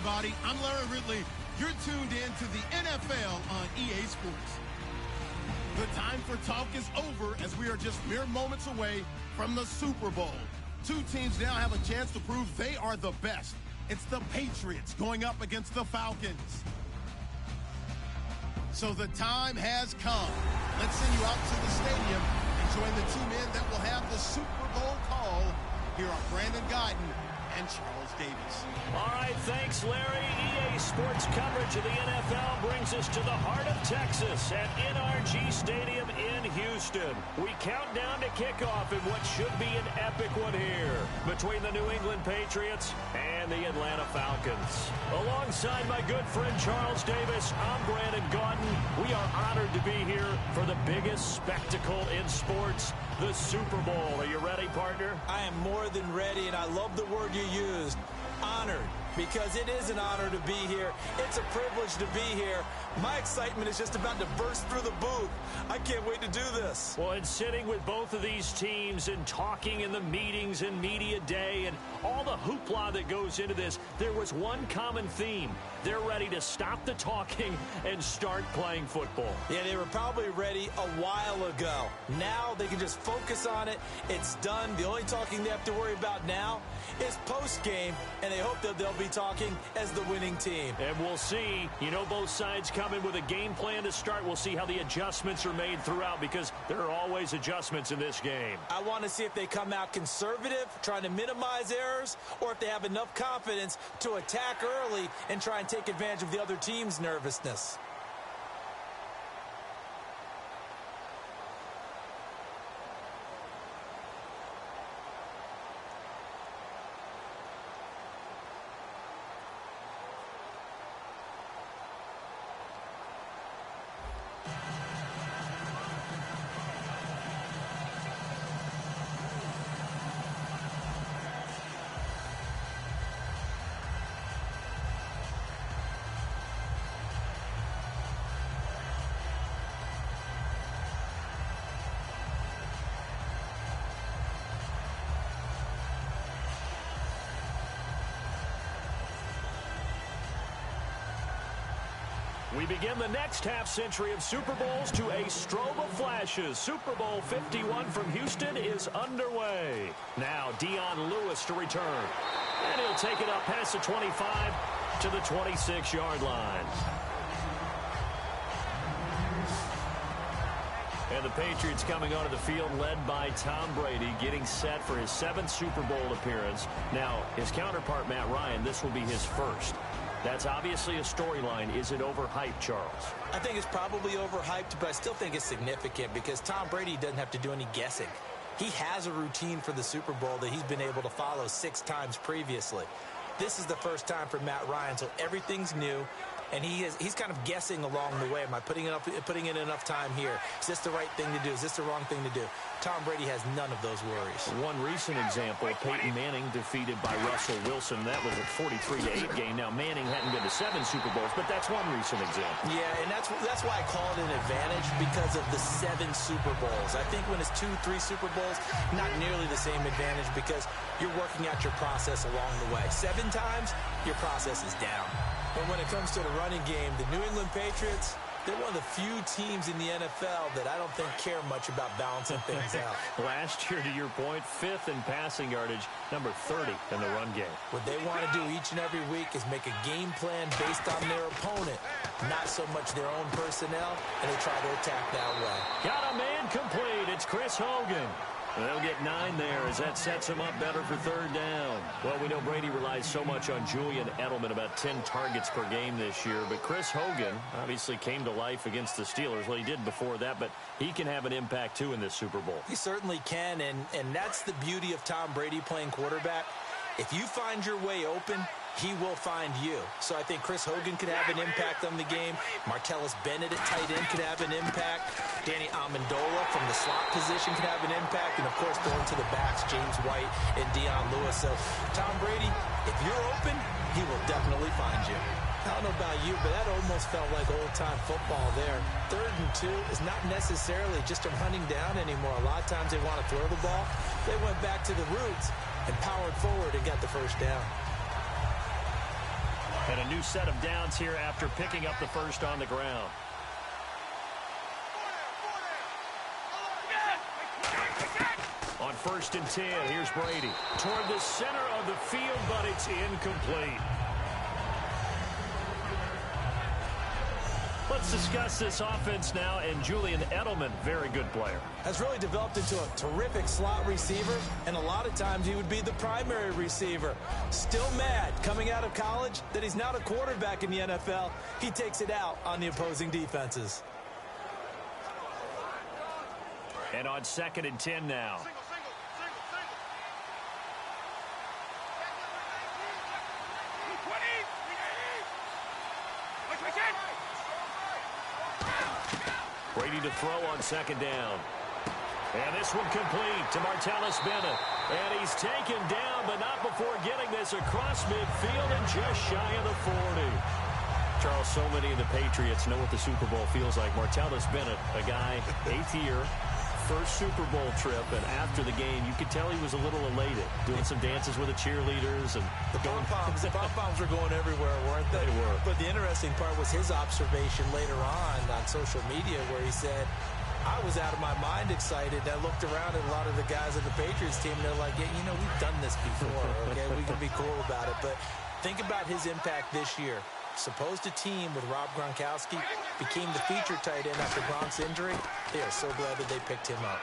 everybody. I'm Larry Ridley. You're tuned in to the NFL on EA Sports. The time for talk is over as we are just mere moments away from the Super Bowl. Two teams now have a chance to prove they are the best. It's the Patriots going up against the Falcons. So the time has come. Let's send you out to the stadium and join the two men that will have the Super Bowl call. Here are Brandon Guyton and Charles Davis. All right, thanks, Larry. EA Sports coverage of the NFL brings us to the heart of Texas at NRG Stadium in Houston. We count down to kickoff in what should be an epic one here between the New England Patriots and the Atlanta Falcons. Alongside my good friend Charles Davis, I'm Brandon Guyton. We are honored to be here for the biggest spectacle in sports, the Super Bowl. Are you ready, partner? I am more than ready, and I love the word you used, honored, because it is an honor to be here. It's a privilege to be here. My excitement is just about to burst through the booth. I can't wait to do this. Well, and sitting with both of these teams and talking in the meetings and media day and all the hoopla that goes into this, there was one common theme. They're ready to stop the talking and start playing football. Yeah, they were probably ready a while ago. Now they can just focus on it. It's done. The only talking they have to worry about now is post-game, and they hope that they'll be talking as the winning team. And we'll see. You know, both sides come in with a game plan to start. We'll see how the adjustments are made throughout, because there are always adjustments in this game. I want to see if they come out conservative, trying to minimize errors, or if they have enough confidence to attack early and try and take advantage of the other team's nervousness. We begin the next half-century of Super Bowls to a strobe of flashes. Super Bowl 51 from Houston is underway. Now Dion Lewis to return. And he'll take it up past the 25 to the 26-yard line. And the Patriots coming onto the field led by Tom Brady, getting set for his 7th Super Bowl appearance. Now, his counterpart, Matt Ryan, this will be his first. That's obviously a storyline. Is it overhyped, Charles? I think it's probably overhyped, but I still think it's significant because Tom Brady doesn't have to do any guessing. He has a routine for the Super Bowl that he's been able to follow 6 times previously. This is the first time for Matt Ryan, so everything's new. And he's kind of guessing along the way. Am I putting in enough time here? Is this the right thing to do? Is this the wrong thing to do? Tom Brady has none of those worries. One recent example, Peyton Manning defeated by Russell Wilson. That was a 43-8 game. Now, Manning hadn't been to 7 Super Bowls, but that's one recent example. Yeah, and that's why I call it an advantage, because of the 7 Super Bowls. I think when it's 2, 3 Super Bowls, not nearly the same advantage because you're working out your process along the way. 7 times, your process is down. But when it comes to the running game, the New England Patriots, they're one of the few teams in the NFL that I don't think care much about balancing things out. Last year, to your point, 5th in passing yardage, number 30 in the run game. What they want to do each and every week is make a game plan based on their opponent, not so much their own personnel, and they try to attack that way. Got a man complete. It's Chris Hogan. They'll get 9 there as that sets him up better for 3rd down. Well, we know Brady relies so much on Julian Edelman, about 10 targets per game this year. But Chris Hogan obviously came to life against the Steelers. Well, he did before that, but he can have an impact, too, in this Super Bowl. He certainly can, and that's the beauty of Tom Brady playing quarterback. If you find your way open, he will find you. So I think Chris Hogan could have an impact on the game. Martellus Bennett at tight end could have an impact. Danny Amendola from the slot position could have an impact. And, of course, throwing to the backs, James White and Dion Lewis. So, Tom Brady, if you're open, he will definitely find you. I don't know about you, but that almost felt like old-time football there. 3rd and 2 is not necessarily just a running down anymore. A lot of times they want to throw the ball. They went back to the roots and powered forward and got the 1st down. And a new set of downs here after picking up the first on the ground. On 1st and 10, here's Brady. Toward the center of the field, but it's incomplete. Let's discuss this offense now, and Julian Edelman, very good player. Has really developed into a terrific slot receiver, and a lot of times he would be the primary receiver. Still mad coming out of college that he's not a quarterback in the NFL. He takes it out on the opposing defenses. And on 2nd and 10 now. Brady to throw on 2nd down. And this one complete to Martellus Bennett. And he's taken down, but not before getting this across midfield and just shy of the 40. Charles, so many of the Patriots know what the Super Bowl feels like. Martellus Bennett, a guy, 8th year, first Super Bowl trip, and after the game, you could tell he was a little elated, doing some dances with the cheerleaders. And the pom-poms were going everywhere, weren't they? They were. But the interesting part was his observation later on social media where he said, I was out of my mind excited. I looked around at a lot of the guys on the Patriots team, and they're like, yeah, you know, we've done this before, okay? We can be cool about it. But think about his impact this year. Supposed to team with Rob Gronkowski, became the feature tight end after Gronk's injury. They are so glad that they picked him up.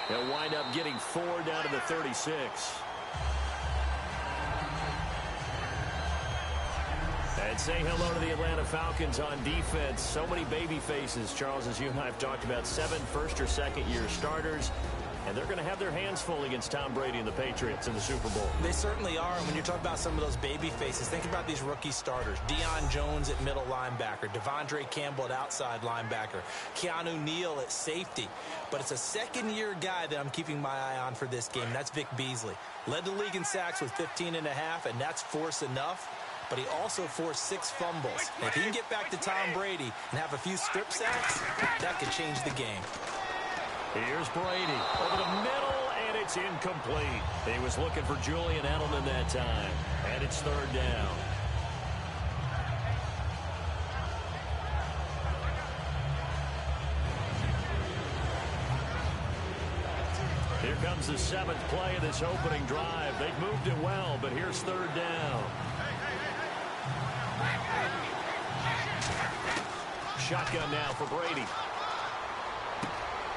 They'll wind up getting 4 down to the 36. And say hello to the Atlanta Falcons on defense. So many baby faces, Charles, as you and I have talked about. 7 first or second year starters. And they're going to have their hands full against Tom Brady and the Patriots in the Super Bowl. They certainly are. And when you talk about some of those baby faces, think about these rookie starters. Deion Jones at middle linebacker. Devondre Campbell at outside linebacker. Keanu Neal at safety. But it's a second-year guy that I'm keeping my eye on for this game. That's Vic Beasley. Led the league in sacks with 15.5, and that's force enough. But he also forced 6 fumbles. And if he can get back to Tom Brady and have a few strip sacks, that could change the game. Here's Brady over the middle, and it's incomplete. He was looking for Julian Edelman that time, and it's 3rd down. Here comes the 7th play of this opening drive. They've moved it well, but here's 3rd down. Shotgun now for Brady.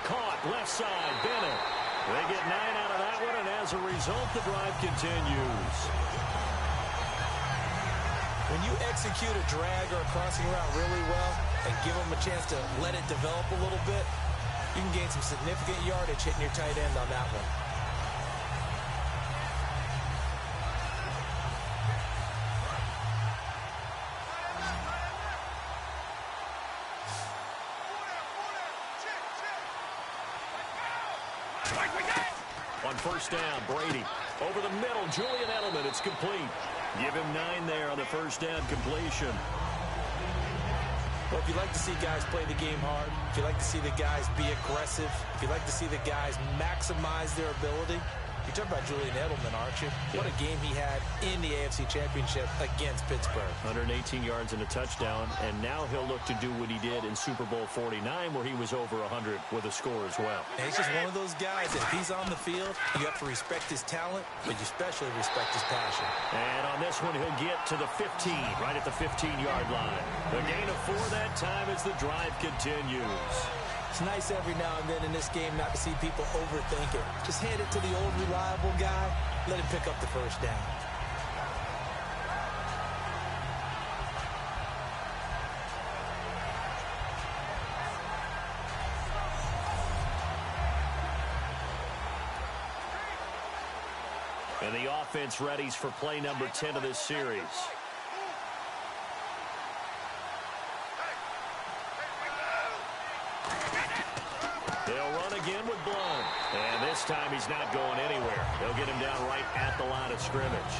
Caught left side, Bennett. They get 9 out of that one, and as a result, the drive continues. When you execute a drag or a crossing route really well and give them a chance to let it develop a little bit, you can gain some significant yardage hitting your tight end on that one. On 1st down, Brady over the middle, Julian Edelman. It's complete. Give him 9 there on the 1st down completion. Well, if you like to see guys play the game hard, if you like to see the guys be aggressive, if you like to see the guys maximize their ability, you're talking about Julian Edelman, aren't you? Yeah. What a game he had in the AFC Championship against Pittsburgh. 118 yards and a touchdown, and now he'll look to do what he did in Super Bowl 49, where he was over 100 with a score as well. And he's just one of those guys that if he's on the field, you have to respect his talent, but you especially respect his passion. And on this one, he'll get to the 15, right at the 15-yard line. A gain of 4 that time as the drive continues. It's nice every now and then in this game not to see people overthink it. Just hand it to the old reliable guy. Let him pick up the 1st down. And the offense readies for play number 10 of this series. They'll run again with Blount. And this time he's not going anywhere. They'll get him down right at the line of scrimmage.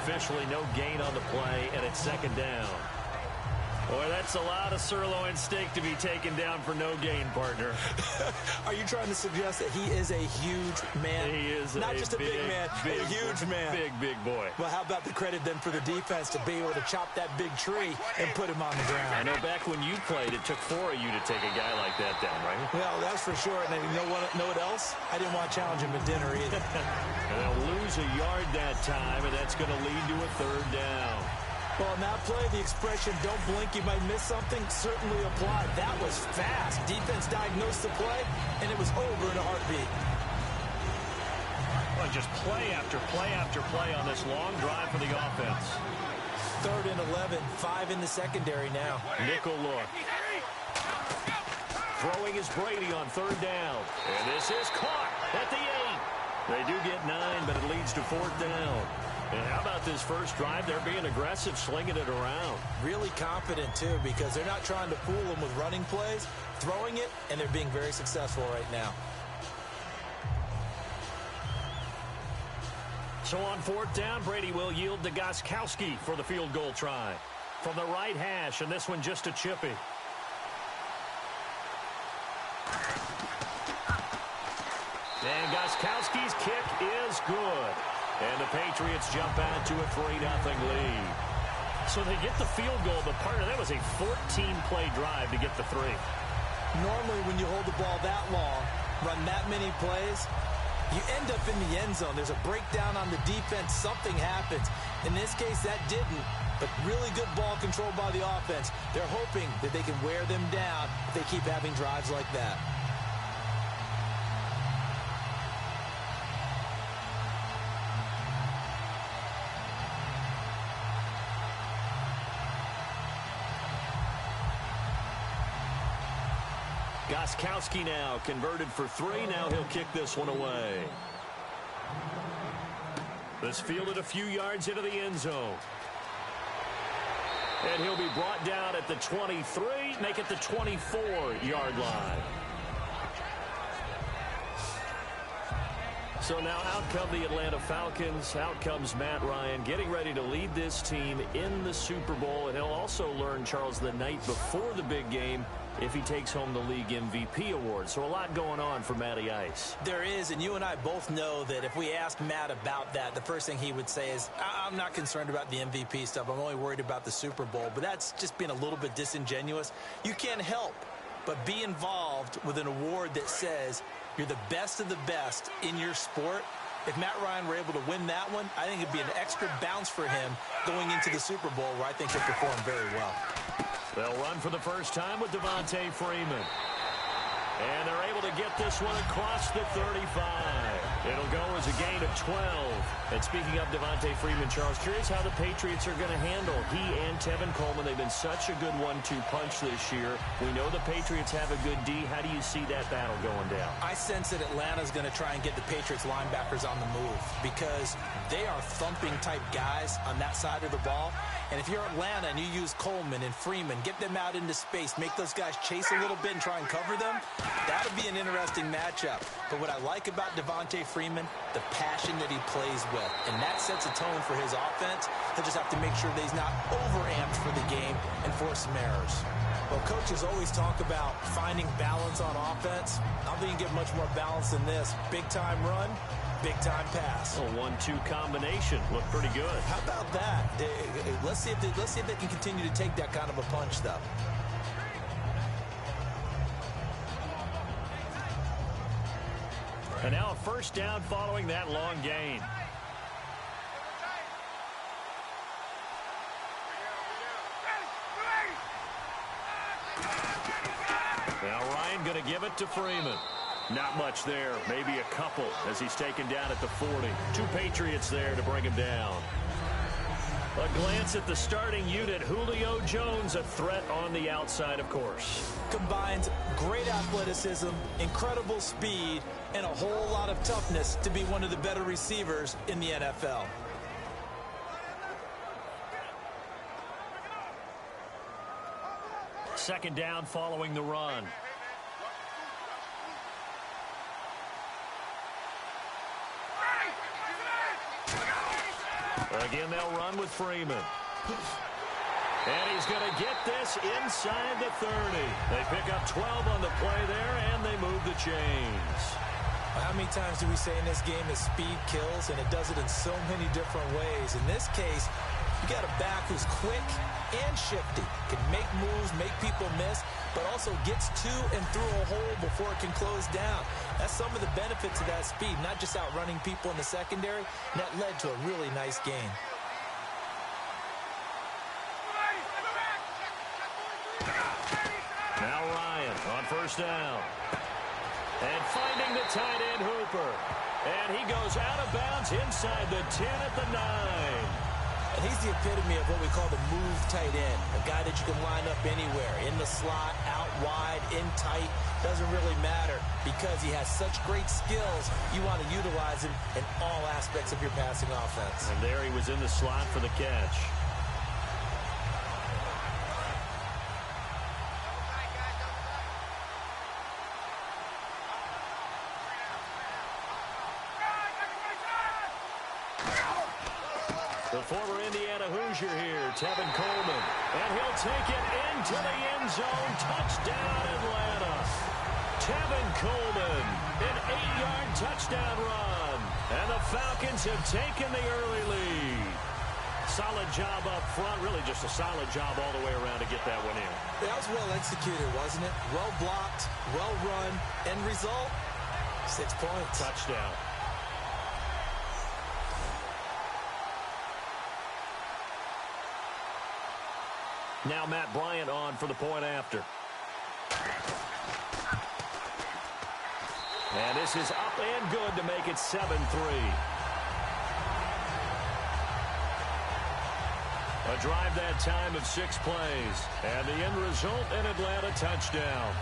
Officially no gain on the play, and it's 2nd down. Boy, that's a lot of sirloin steak to be taken down for no gain, partner. Are you trying to suggest that he is a huge man? He is not just a big man, a huge man. Big boy. Well, how about the credit then for the defense to be able to chop that big tree and put him on the ground? I know back when you played, it took 4 of you to take a guy like that down, right? Well, that's for sure. And you know what else? I didn't want to challenge him at dinner either. And they'll lose a yard that time, and that's going to lead to a 3rd down. Well, in that play, the expression, don't blink, you might miss something, certainly applied. That was fast. Defense diagnosed the play, and it was over in a heartbeat. Well, just play after play after play on this long drive for the offense. 3rd and 11, 5 in the secondary now. Nickel look. Throwing is Brady on 3rd down. And this is caught at the 8. They do get 9, but it leads to 4th down. And how about this first drive? They're being aggressive, slinging it around. Really confident, too, because they're not trying to fool them with running plays, throwing it, and they're being very successful right now. So on 4th down, Brady will yield to Gostkowski for the field goal try. From the right hash, and this one just a chippy. And Gostkowski's kick is good. And the Patriots jump out to a 3-0 lead. So they get the field goal, but partner, that was a 14-play drive to get the 3. Normally, when you hold the ball that long, run that many plays, you end up in the end zone. There's a breakdown on the defense. Something happens. In this case, that didn't, but really good ball control by the offense. They're hoping that they can wear them down if they keep having drives like that. Gostkowski now converted for 3. Now he'll kick this one away. This fielded a few yards into the end zone. And he'll be brought down at the 23, make it the 24-yard line. So now out come the Atlanta Falcons. Out comes Matt Ryan, getting ready to lead this team in the Super Bowl. And he'll also learn, Charles, the night before the big game, if he takes home the league MVP award. So a lot going on for Matty Ice. There is, and you and I both know that if we ask Matt about that, the first thing he would say is, I'm not concerned about the MVP stuff. I'm only worried about the Super Bowl. But that's just being a little bit disingenuous. You can't help but be involved with an award that says you're the best of the best in your sport. If Matt Ryan were able to win that one, I think it'd be an extra bounce for him going into the Super Bowl, where I think he'll perform very well. They'll run for the first time with Devontae Freeman. And they're able to get this one across the 35. It'll go as a gain of 12. And speaking of Devontae Freeman, Charles, curious how the Patriots are going to handle he and Tevin Coleman. They've been such a good 1-2 punch this year. We know the Patriots have a good D. How do you see that battle going down? I sense that Atlanta's going to try and get the Patriots linebackers on the move because they are thumping type guys on that side of the ball. And if you're Atlanta and you use Coleman and Freeman, get them out into space, make those guys chase a little bit and try and cover them, that'll be an interesting matchup. But what I like about Devontae Freeman, the passion that he plays with, and that sets a tone for his offense. He'll just have to make sure that he's not overamped for the game and force some errors. Well, coaches always talk about finding balance on offense. I don't think you can get much more balance than this. Big-time run, big-time pass. A 1-2 combination. Looked pretty good. How about that? Let's see if they can continue to take that kind of a punch, though. And now a first down following that long gain. Now Ryan going to give it to Freeman. Not much there, maybe a couple as he's taken down at the 40. 2 Patriots there to bring him down. A glance at the starting unit. Julio Jones, a threat on the outside, of course. Combines great athleticism, incredible speed, and a whole lot of toughness to be one of the better receivers in the NFL. Second down following the run. Again, they'll run with Freeman. And he's going to get this inside the 30. They pick up 12 on the play there, and they move the chains. How many times do we say in this game that speed kills, and it does it in so many different ways? In this case, you got a back who's quick and shifty, can make moves, make people miss, but also gets to and through a hole before it can close down. That's some of the benefits of that speed, not just outrunning people in the secondary, and that led to a really nice game. Now Ryan on first down. And finding the tight end Hooper. And he goes out of bounds inside the 10 at the 9. And he's the epitome of what we call the move tight end. A guy that you can line up anywhere. In the slot, out wide, in tight. Doesn't really matter because he has such great skills. You want to utilize him in all aspects of your passing offense. And there he was in the slot for the catch. The former Indiana Hoosier here, Tevin Coleman. And he'll take it into the end zone. Touchdown, Atlanta. Tevin Coleman, an 8-yard touchdown run. And the Falcons have taken the early lead. Solid job up front. Really just a solid job all the way around to get that one in. That was well executed, wasn't it? Well blocked, well run. End result, 6 points. Touchdown. Now Matt Bryant on for the point after. And this is up and good to make it 7-3. A drive that time of 6 plays. And the end result, an Atlanta touchdown.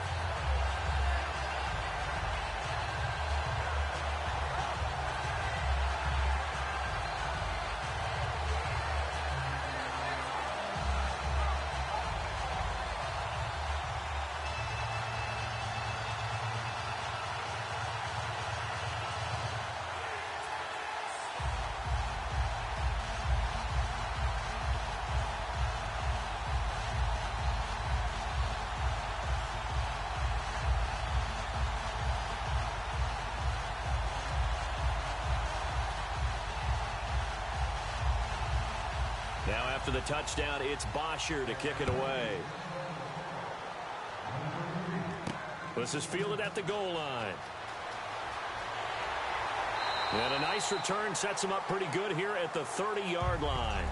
Now after the touchdown, it's Bosher to kick it away. This is fielded at the goal line. And a nice return sets him up pretty good here at the 30-yard line.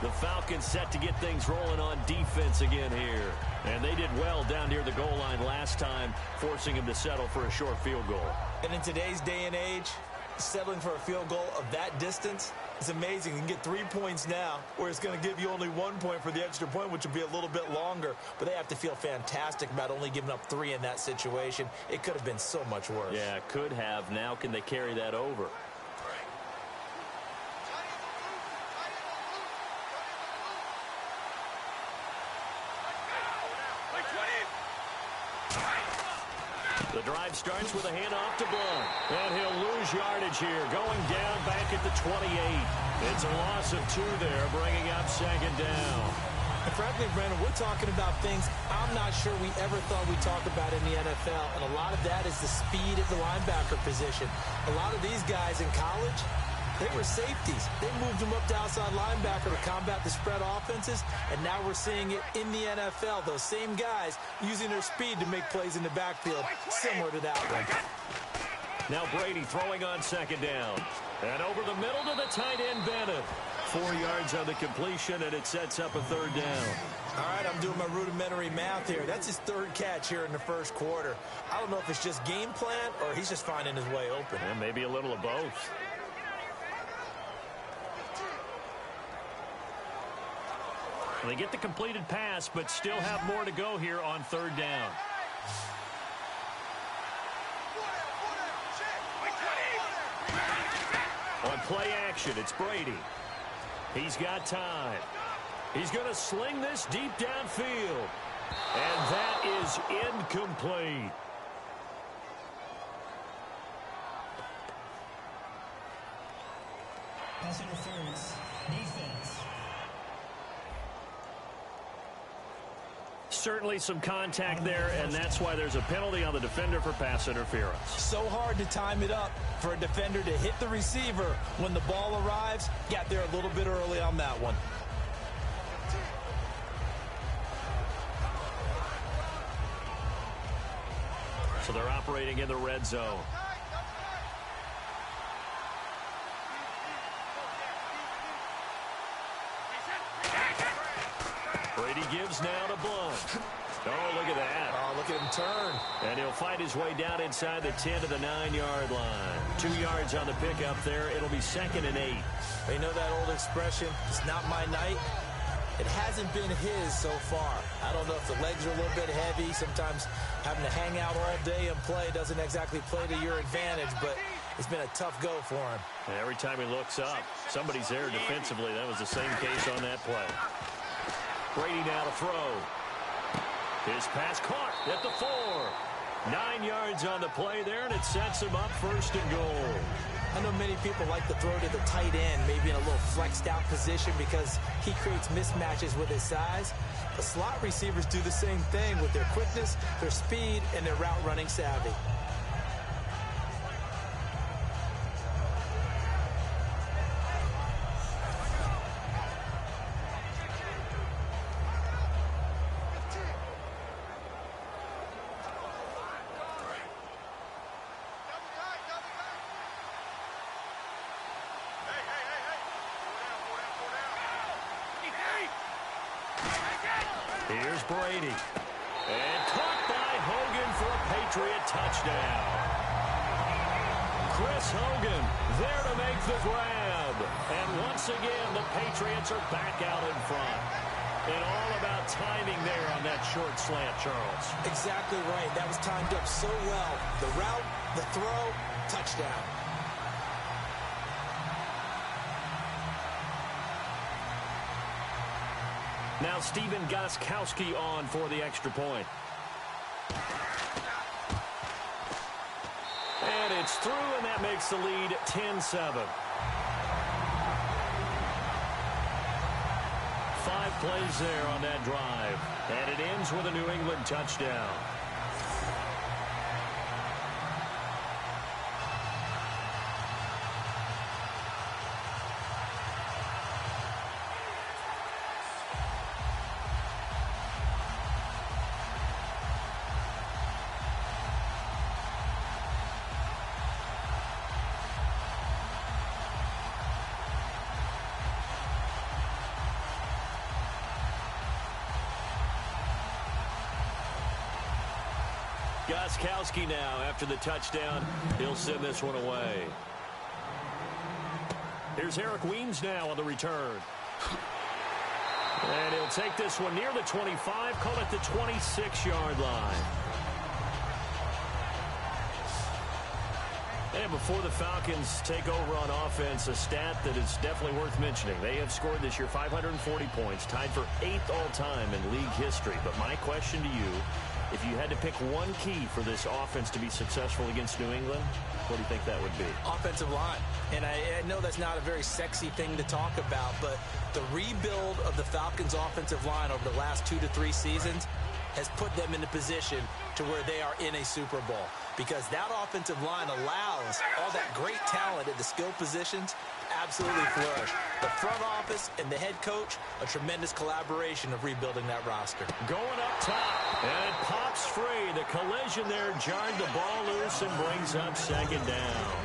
The Falcons set to get things rolling on defense again here. And they did well down near the goal line last time, forcing him to settle for a short field goal. And in today's day and age, settling for a field goal of that distance is amazing. You can get 3 points now, where it's going to give you only 1 point for the extra point, which will be a little bit longer. But they have to feel fantastic about only giving up 3 in that situation. It could have been so much worse. Yeah, could have. Now can they carry that over? The drive starts with a handoff to Blunt. And he'll lose yardage here, going down back at the 28. It's a loss of 2 there, bringing up second down. And frankly, Brandon, we're talking about things I'm not sure we ever thought we'd talk about in the NFL. And a lot of that is the speed at the linebacker position. A lot of these guys in college, they were safeties. They moved them up to outside linebacker to combat the spread offenses, and now we're seeing it in the NFL. Those same guys using their speed to make plays in the backfield, similar to that one. Now Brady throwing on second down. And over the middle to the tight end, Bennett. 4 yards on the completion, and it sets up a third down. All right, I'm doing my rudimentary math here. That's his 3rd catch here in the first quarter. I don't know if it's just game plan or he's just finding his way open. And maybe a little of both. They get the completed pass, but still have more to go here on 3rd down. On play action, it's Brady. He's got time. He's going to sling this deep downfield. And that is incomplete. Pass interference. Defense. Certainly some contact there, and that's why there's a penalty on the defender for pass interference. So hard to time it up for a defender to hit the receiver when the ball arrives. Got there a little bit early on that one. So they're operating in the red zone. Brady gives now to Blunt. Oh, look at that. Oh, look at him turn. And he'll fight his way down inside the 10 to the 9-yard line. 2 yards on the pickup there. It'll be 2nd and 8. They know that old expression, it's not my night. It hasn't been his so far. I don't know if the legs are a little bit heavy. Sometimes having to hang out all day and play doesn't exactly play to your advantage, but it's been a tough go for him. And every time he looks up, somebody's there defensively. That was the same case on that play. Brady now to throw. His pass caught at the 4. 9 yards on the play there, and it sets him up 1st and goal. I know many people like to throw to the tight end, maybe in a little flexed out position because he creates mismatches with his size. But slot receivers do the same thing with their quickness, their speed, and their route running savvy. Here's Brady. And caught by Hogan for a Patriot touchdown. Chris Hogan there to make the grab. And once again, the Patriots are back out in front. And all about timing there on that short slant, Charles. Exactly right. That was timed up so well. The route, the throw, touchdown. Now Stephen Gostkowski on for the extra point. And it's through, and that makes the lead 10-7. 5 plays there on that drive. And it ends with a New England touchdown. Gostkowski now, after the touchdown, he'll send this one away. Here's Eric Weems now on the return. And he'll take this one near the 25, call it the 26-yard line. And before the Falcons take over on offense, a stat that is definitely worth mentioning. They have scored this year 540 points, tied for 8th all-time in league history. But my question to you, if you had to pick one key for this offense to be successful against New England, what do you think that would be? Offensive line. And I know that's not a very sexy thing to talk about, but the rebuild of the Falcons' offensive line over the last 2 to 3 seasons has put them in a position to where they are in a Super Bowl, because that offensive line allows all that great talent at the skill positions absolutely flourish. The front office and the head coach, a tremendous collaboration of rebuilding that roster. Going up top, and it pops free. The collision there jarred the ball loose and brings up 2nd down.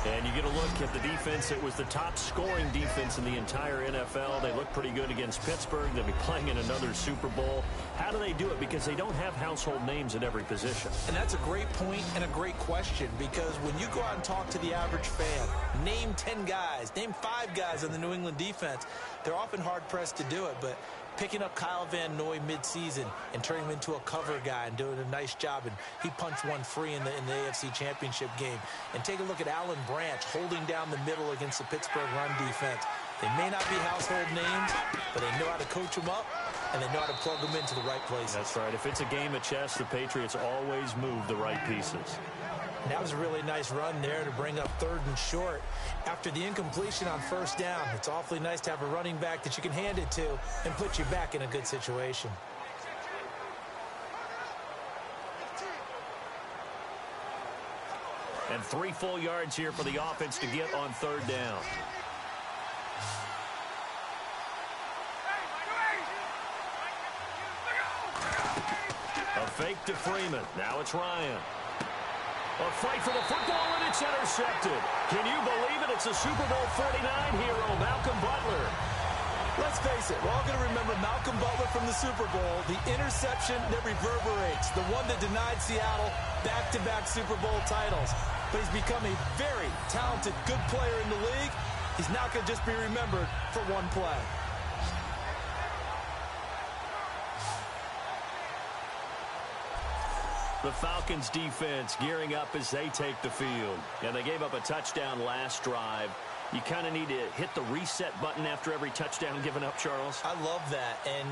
And you get a look at the defense. It was the top scoring defense in the entire NFL. They look pretty good against Pittsburgh. They'll be playing in another Super Bowl. How do they do it? Because they don't have household names at every position. And that's a great point and a great question, because when you go out and talk to the average fan, name 10 guys, name 5 guys on the New England defense, they're often hard-pressed to do it, but picking up Kyle Van Noy mid-season and turning him into a cover guy and doing a nice job, and he punched one free in the AFC Championship game. And take a look at Alan Branch holding down the middle against the Pittsburgh run defense. They may not be household names, but they know how to coach them up, and they know how to plug them into the right places. That's right. If it's a game of chess, the Patriots always move the right pieces. And that was a really nice run there to bring up 3rd and short. After the incompletion on 1st down, it's awfully nice to have a running back that you can hand it to and put you back in a good situation. And 3 full yards here for the offense to get on 3rd down. A fake to Freeman. Now it's Ryan. A fight for the football, and it's intercepted. Can you believe it? It's a Super Bowl 49 hero, Malcolm Butler. Let's face it, we're all going to remember Malcolm Butler from the Super Bowl, the interception that reverberates, the one that denied Seattle back-to-back Super Bowl titles. But he's become a very talented, good player in the league. He's not going to just be remembered for one play. The Falcons defense gearing up as they take the field. And they gave up a touchdown last drive. You kind of need to hit the reset button after every touchdown given up, Charles. I love that. And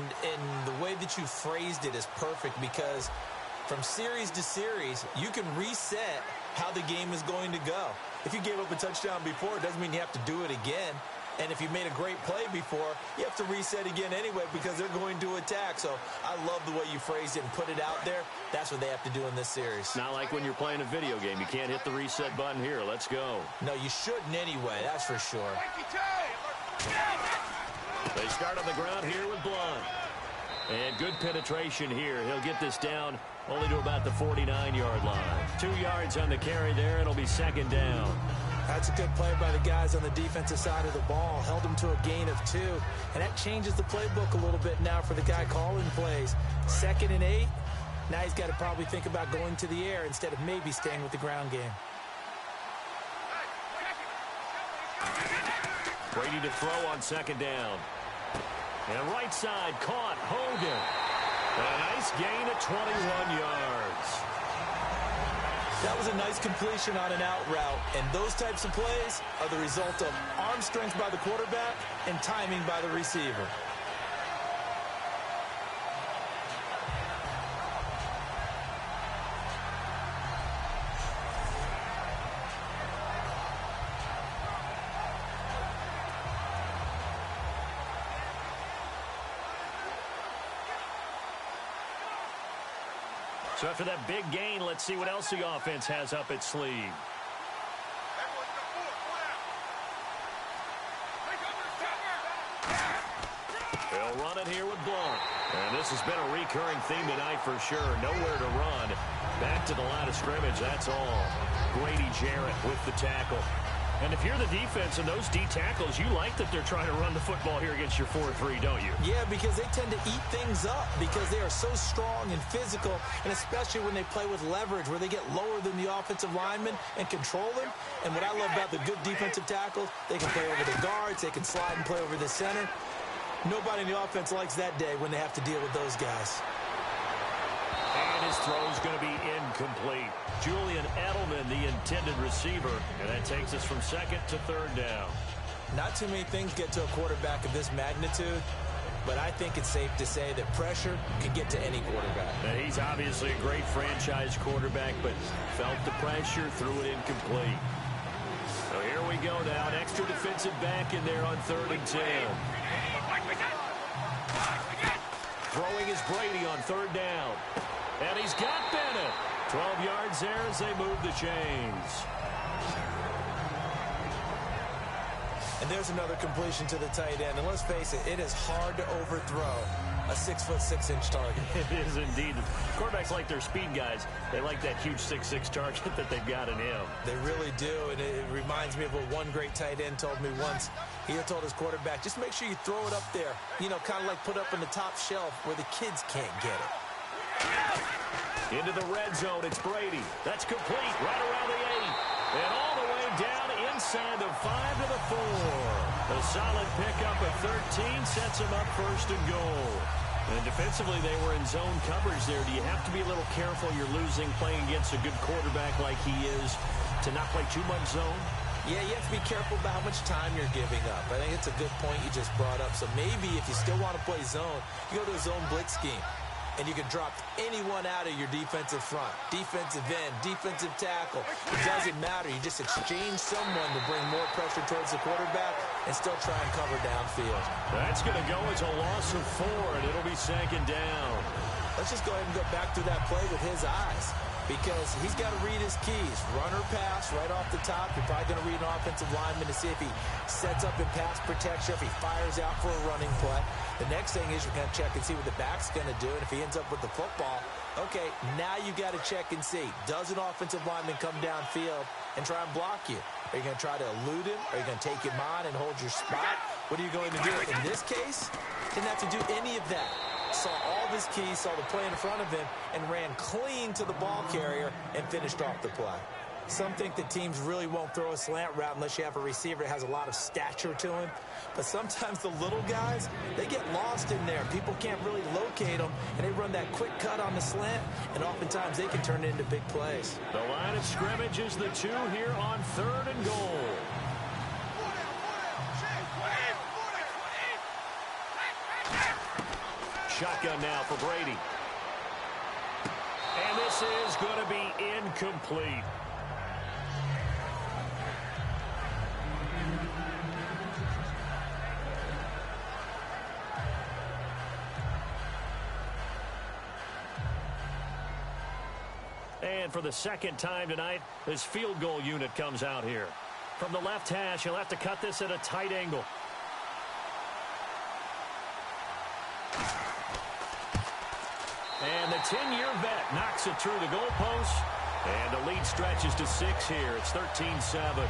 the way that you phrased it is perfect because from series to series, you can reset how the game is going to go. If you gave up a touchdown before, it doesn't mean you have to do it again. And if you made a great play before, you have to reset again anyway because they're going to attack. So I love the way you phrased it and put it out there. That's what they have to do in this series. Not like when you're playing a video game. You can't hit the reset button here. Let's go. No, you shouldn't anyway. That's for sure. They start on the ground here with Blunt. And good penetration here. He'll get this down only to about the 49-yard line. 2 yards on the carry there. It'll be 2nd down. That's a good play by the guys on the defensive side of the ball. Held them to a gain of 2. And that changes the playbook a little bit now for the guy calling plays. 2nd and 8. Now he's got to probably think about going to the air instead of maybe staying with the ground game. Brady to throw on 2nd down. And right side caught Hogan. A nice gain of 21 yards. That was a nice completion on an out route, and those types of plays are the result of arm strength by the quarterback and timing by the receiver. So after that big gain, let's see what else the offense has up its sleeve. They'll run it here with Blunt. And this has been a recurring theme tonight for sure. Nowhere to run. Back to the line of scrimmage, that's all. Grady Jarrett with the tackle. And if you're the defense and those D tackles, you like that they're trying to run the football here against your 4-3, don't you? Yeah, because they tend to eat things up because they are so strong and physical, and especially when they play with leverage where they get lower than the offensive linemen and control them. And what I love about the good defensive tackles, they can play over the guards, they can slide and play over the center. Nobody in the offense likes that day when they have to deal with those guys. And his throw is going to be incomplete. Julian Edelman, the intended receiver. And that takes us from 2nd to 3rd down. Not too many things get to a quarterback of this magnitude, but I think it's safe to say that pressure can get to any quarterback. Now, he's obviously a great franchise quarterback, but felt the pressure, threw it incomplete. So here we go now. An extra defensive back in there on 3rd and 10. Throwing is Brady on 3rd down. And he's got Bennett. 12 yards there as they move the chains. And there's another completion to the tight end. And let's face it, it is hard to overthrow a 6'6" target. It is indeed. Quarterbacks like their speed guys. They like that huge 6'6" target that they've got in him. They really do. And it reminds me of what one great tight end told me once. He had told his quarterback, just make sure you throw it up there. You know, kind of like put up in the top shelf where the kids can't get it. Into the red zone, it's Brady. That's complete, right around the 8. And all the way down inside the 5 to the 4. A solid pickup of 13 sets him up 1st and goal. And defensively, they were in zone coverage there. Do you have to be a little careful? You're losing playing against a good quarterback like he is to not play too much zone? Yeah, you have to be careful about how much time you're giving up. I think it's a good point you just brought up. So maybe if you still want to play zone, you go to a zone blitz scheme. and you can drop anyone out of your defensive front. Defensive end, defensive tackle. It doesn't matter. You just exchange someone to bring more pressure towards the quarterback and still try and cover downfield. That's going to go as a loss of 4, and it'll be second down. Let's just go ahead and go back through that play with his eyes, because he's got to read his keys. Run or pass right off the top. You're probably going to read an offensive lineman to see if he sets up in pass protection, if he fires out for a running play. The next thing is you're going to check and see what the back's going to do, and if he ends up with the football, okay, now you got to check and see. Does an offensive lineman come downfield and try and block you? Are you going to try to elude him? Are you going to take him on and hold your spot? What are you going to do? In this case, didn't have to do any of that. Saw all of his keys, saw the play in front of him, and ran clean to the ball carrier and finished off the play. Some think that teams really won't throw a slant route unless you have a receiver that has a lot of stature to him. But sometimes the little guys, they get lost in there. People can't really locate them, and they run that quick cut on the slant, and oftentimes they can turn it into big plays. The line of scrimmage is the 2 here on 3rd and goal. Shotgun now for Brady. And this is going to be incomplete. And for the second time tonight, this field goal unit comes out here. From the left hash, he'll have to cut this at a tight angle. And the 10-year vet knocks it through the goalpost. And the lead stretches to 6 here. It's 13-7.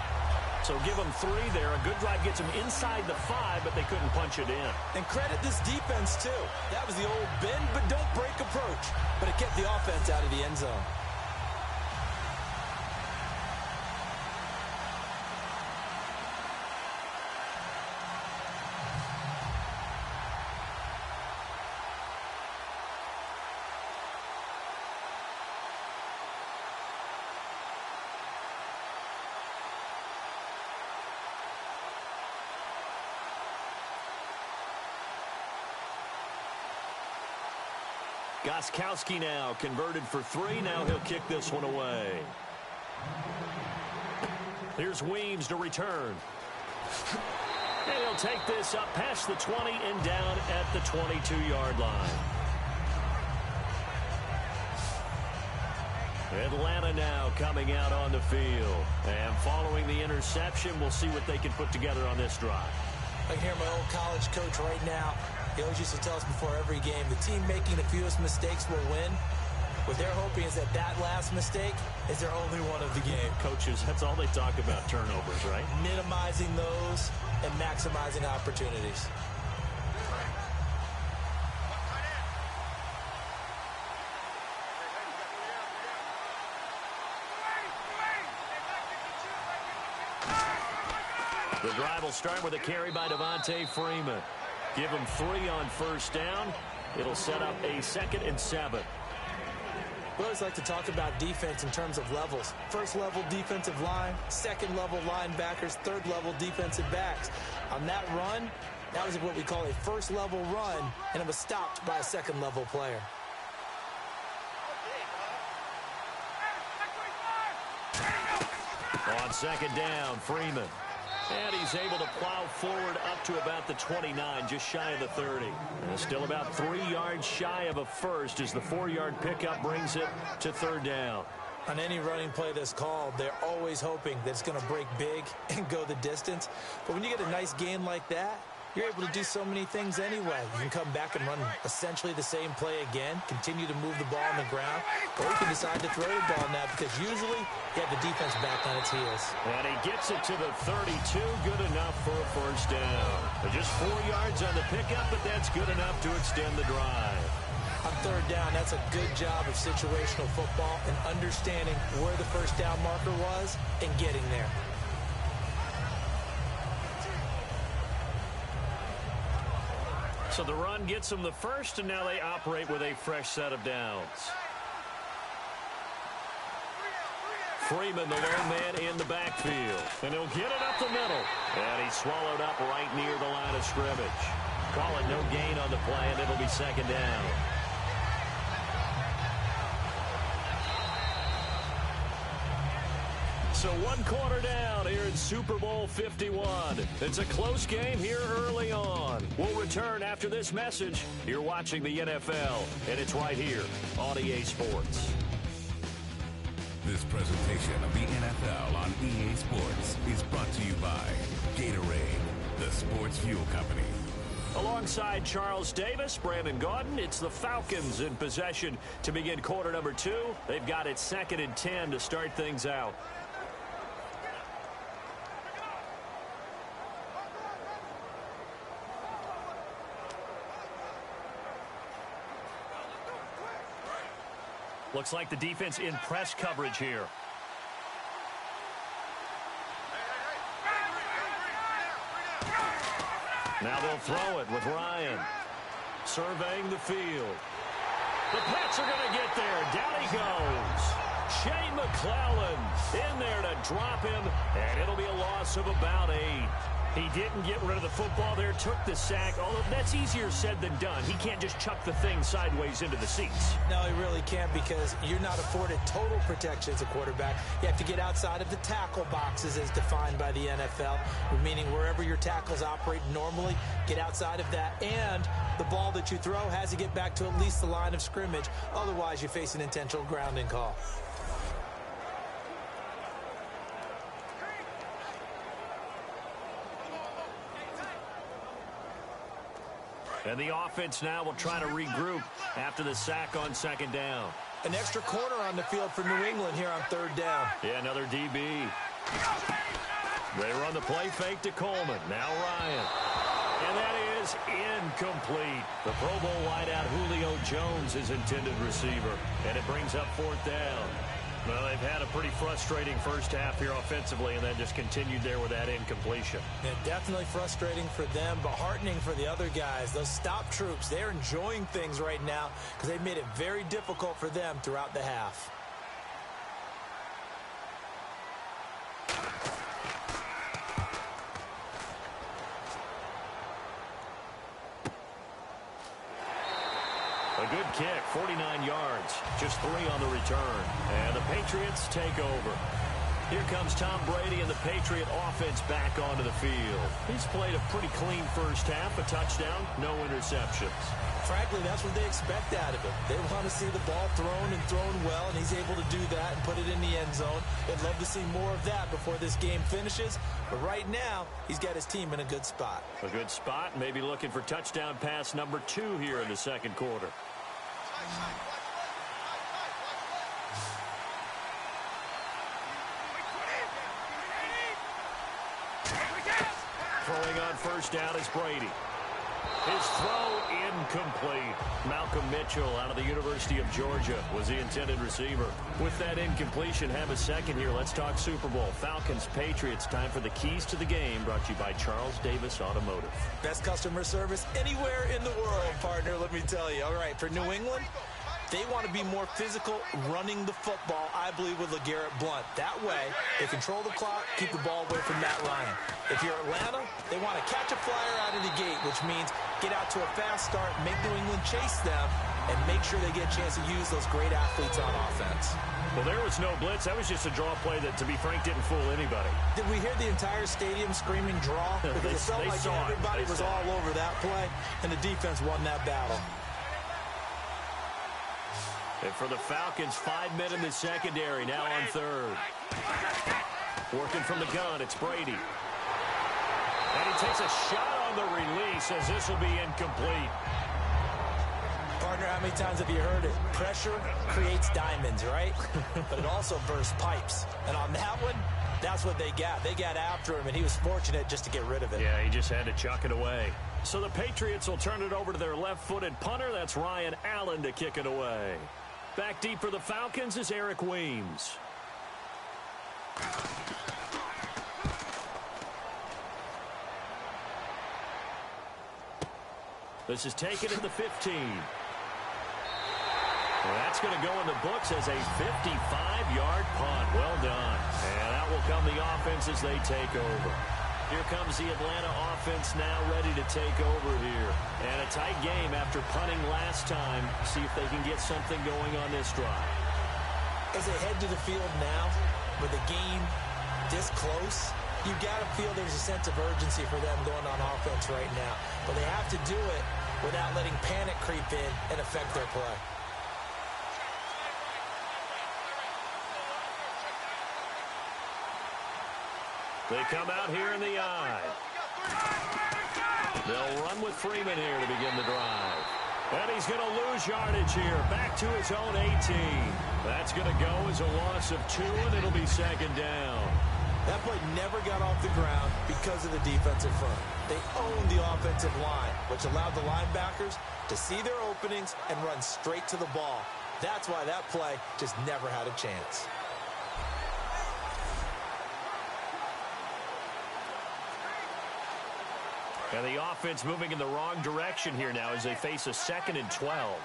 So give them 3 there. A good drive gets them inside the 5, but they couldn't punch it in. And credit this defense, too. That was the old bend but don't break approach. But it kept the offense out of the end zone. Gostkowski now converted for 3. Now he'll kick this one away. Here's Weems to return. And he'll take this up past the 20 and down at the 22-yard line. Atlanta now coming out on the field. And following the interception, we'll see what they can put together on this drive. I can hear my old college coach right now. He always used to tell us before every game, the team making the fewest mistakes will win. What they're hoping is that that last mistake is their only one of the game. Coaches, that's all they talk about, turnovers, right? Minimizing those and maximizing opportunities. The drive will start with a carry by Devontae Freeman. Give him 3 on first down. It'll set up a 2nd and 7. We always like to talk about defense in terms of levels. First level defensive line, second level linebackers, third level defensive backs. On that run, that was what we call a first level run, and it was stopped by a second level player. On second down, Freeman. And he's able to plow forward up to about the 29, just shy of the 30. And still about 3 yards shy of a first as the 4-yard pickup brings it to 3rd down. On any running play that's called, they're always hoping that it's going to break big and go the distance. But when you get a nice gain like that, you're able to do so many things anyway. You can come back and run essentially the same play again, continue to move the ball on the ground, or you can decide to throw the ball now because usually you have the defense back on its heels. And he gets it to the 32, good enough for a first down. Just 4 yards on the pickup, but that's good enough to extend the drive. On 3rd down, that's a good job of situational football and understanding where the first down marker was and getting there. So the run gets them the first, and now they operate with a fresh set of downs. Freeman, the lone man in the backfield. And he'll get it up the middle. And he's swallowed up right near the line of scrimmage. Call it no gain on the play, and it'll be 2nd down. So 1 quarter down here in Super Bowl 51. It's a close game here early on. We'll return after this message. You're watching the NFL, and it's right here on EA Sports. This presentation of the NFL on EA Sports is brought to you by Gatorade, the sports fuel company. Alongside Charles Davis, Brandon Gaudin, it's the Falcons in possession to begin quarter number 2. They've got it 2nd and 10 to start things out. Looks like the defense in press coverage here. Now they'll throw it with Ryan. Surveying the field. The Pats are going to get there. Down he goes. Shane McClellan in there to drop him, and it'll be a loss of about 8. He didn't get rid of the football there, took the sack, although that's easier said than done. He can't just chuck the thing sideways into the seats. No, he really can't, because you're not afforded total protection as a quarterback. You have to get outside of the tackle boxes as defined by the NFL, meaning wherever your tackles operate normally, get outside of that, and the ball that you throw has to get back to at least the line of scrimmage. Otherwise, you face an intentional grounding call. And the offense now will try to regroup after the sack on 2nd down. An extra corner on the field for New England here on 3rd down. Yeah, another DB. They run the play fake to Coleman. Now Ryan. And that is incomplete. The Pro Bowl wideout Julio Jones is intended receiver. And it brings up 4th down. Well, they've had a pretty frustrating first half here offensively, and then just continued there with that incompletion. Yeah, definitely frustrating for them, but heartening for the other guys. Those stop troops, they're enjoying things right now because they've made it very difficult for them throughout the half. A good kick, 49 yards, just 3 on the return. And the Patriots take over. Here comes Tom Brady and the Patriot offense back onto the field. He's played a pretty clean first half, a touchdown, no interceptions. Frankly, that's what they expect out of him. They want to see the ball thrown and thrown well, and he's able to do that and put it in the end zone. They'd love to see more of that before this game finishes. But right now, he's got his team in a good spot. A good spot, maybe looking for touchdown pass number 2 here in the 2nd quarter. Throwing on 1st down is Brady. His throw incomplete. Malcolm Mitchell out of the University of Georgia was the intended receiver. With that incompletion, have a second here. Let's talk Super Bowl. Falcons, Patriots. Time for the keys to the game, brought to you by Charles Davis Automotive. Best customer service anywhere in the world, partner, let me tell you. All right, for New England, they want to be more physical running the football, I believe, with LeGarrette Blount. That way, they control the clock, keep the ball away from Matt Ryan. If you're Atlanta, they want to catch a flyer out of the gate, which means get out to a fast start, make New England chase them, and make sure they get a chance to use those great athletes on offense. Well, there was no blitz. That was just a draw play that, to be frank, didn't fool anybody. Did we hear the entire stadium screaming draw? Because it felt like everybody was all over that play, and the defense won that battle. And for the Falcons, 5 men in the secondary, now on 3rd. Working from the gun, it's Brady. And he takes a shot on the release as this will be incomplete. Partner, how many times have you heard it? Pressure creates diamonds, right? But it also bursts pipes. And on that one, that's what they got. They got after him, and he was fortunate just to get rid of it. Yeah, he just had to chuck it away. So the Patriots will turn it over to their left-footed punter. That's Ryan Allen to kick it away. Back deep for the Falcons is Eric Weems. This is taken at the 15. Well, that's going to go in the books as a 55-yard punt. Well done. And out will come the offense as they take over. Here comes the Atlanta offense now ready to take over here. And a tight game after punting last time. See if they can get something going on this drive. As they head to the field now, with the game this close, you got to feel there's a sense of urgency for them going on offense right now. But they have to do it without letting panic creep in and affect their play. They come out here in the eye. They'll run with Freeman here to begin the drive. And he's going to lose yardage here. Back to his own 18. That's going to go as a loss of 2, and it'll be second down. That play never got off the ground because of the defensive front. They owned the offensive line, which allowed the linebackers to see their openings and run straight to the ball. That's why that play just never had a chance. And the offense moving in the wrong direction here now as they face a 2nd and 12.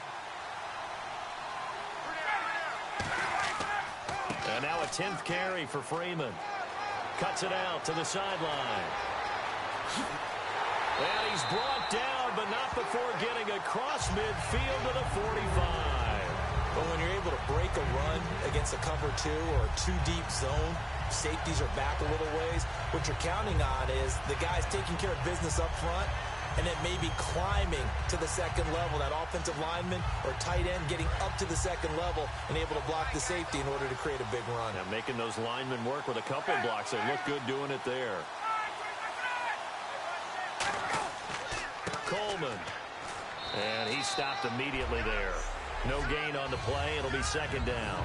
And now a 10th carry for Freeman. Cuts it out to the sideline. And he's brought down, but not before getting across midfield to the 45. But when you're able to break a run against a cover 2 or a 2-deep zone, safeties are back a little ways. What you're counting on is the guys taking care of business up front and then maybe climbing to the second level. That offensive lineman or tight end getting up to the second level and able to block the safety in order to create a big run. Now making those linemen work with a couple blocks. They look good doing it there. Coleman. And he stopped immediately there. No gain on the play. It'll be second down.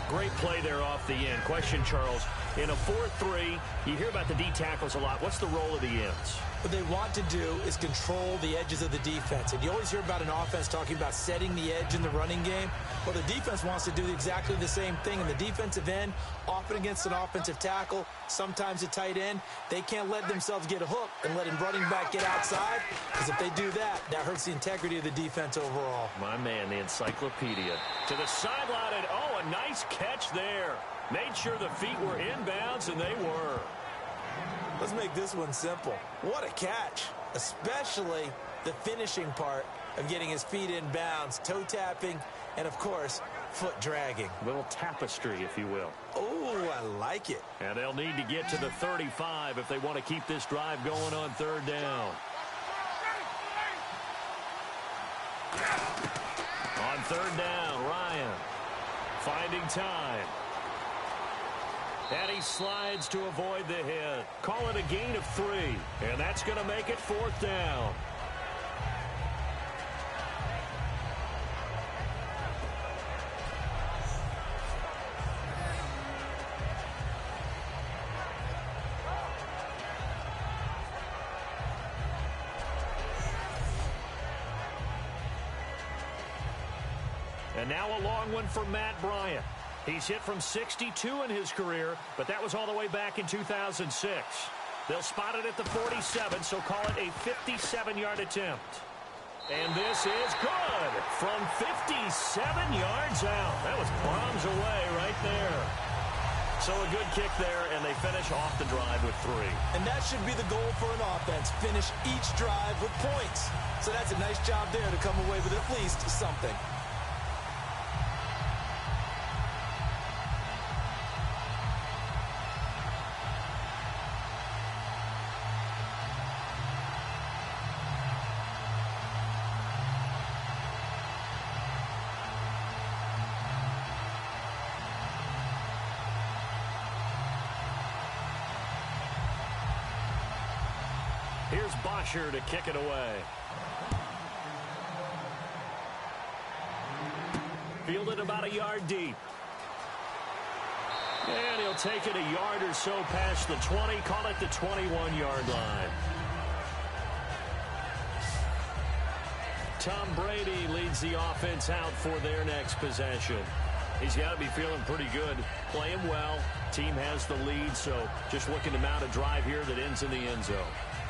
Great play there off the end. Question, Charles, in a 4-3, you hear about the D tackles a lot. What's the role of the ends? What they want to do is control the edges of the defense. And you always hear about an offense talking about setting the edge in the running game. Well, the defense wants to do exactly the same thing. And the defensive end, often against an offensive tackle, sometimes a tight end, they can't let themselves get hooked and let a running back get outside. Because if they do that, that hurts the integrity of the defense overall. My man, the encyclopedia. To the sideline, and oh, a nice catch there. Made sure the feet were inbounds, and they were. Let's make this one simple. What a catch, especially the finishing part of getting his feet in bounds, toe tapping, and, of course, foot dragging. A little tapestry, if you will. Oh, I like it. And they'll need to get to the 35 if they want to keep this drive going on 3rd down. On 3rd down, Ryan finding time. And he slides to avoid the hit. Call it a gain of 3. And that's going to make it 4th down. And now a long one for Matt Bryant. He's hit from 62 in his career, but that was all the way back in 2006. They'll spot it at the 47, so call it a 57-yard attempt. And this is good from 57 yards out. That was bombs away right there. So a good kick there, and they finish off the drive with 3. And that should be the goal for an offense, finish each drive with points. So that's a nice job there to come away with at least something. Here's Bosher to kick it away. Fielded about a yard deep. And he'll take it a yard or so past the 20. Call it the 21-yard line. Tom Brady leads the offense out for their next possession. He's got to be feeling pretty good, playing well. Team has the lead, so just looking to mount a drive here that ends in the end zone.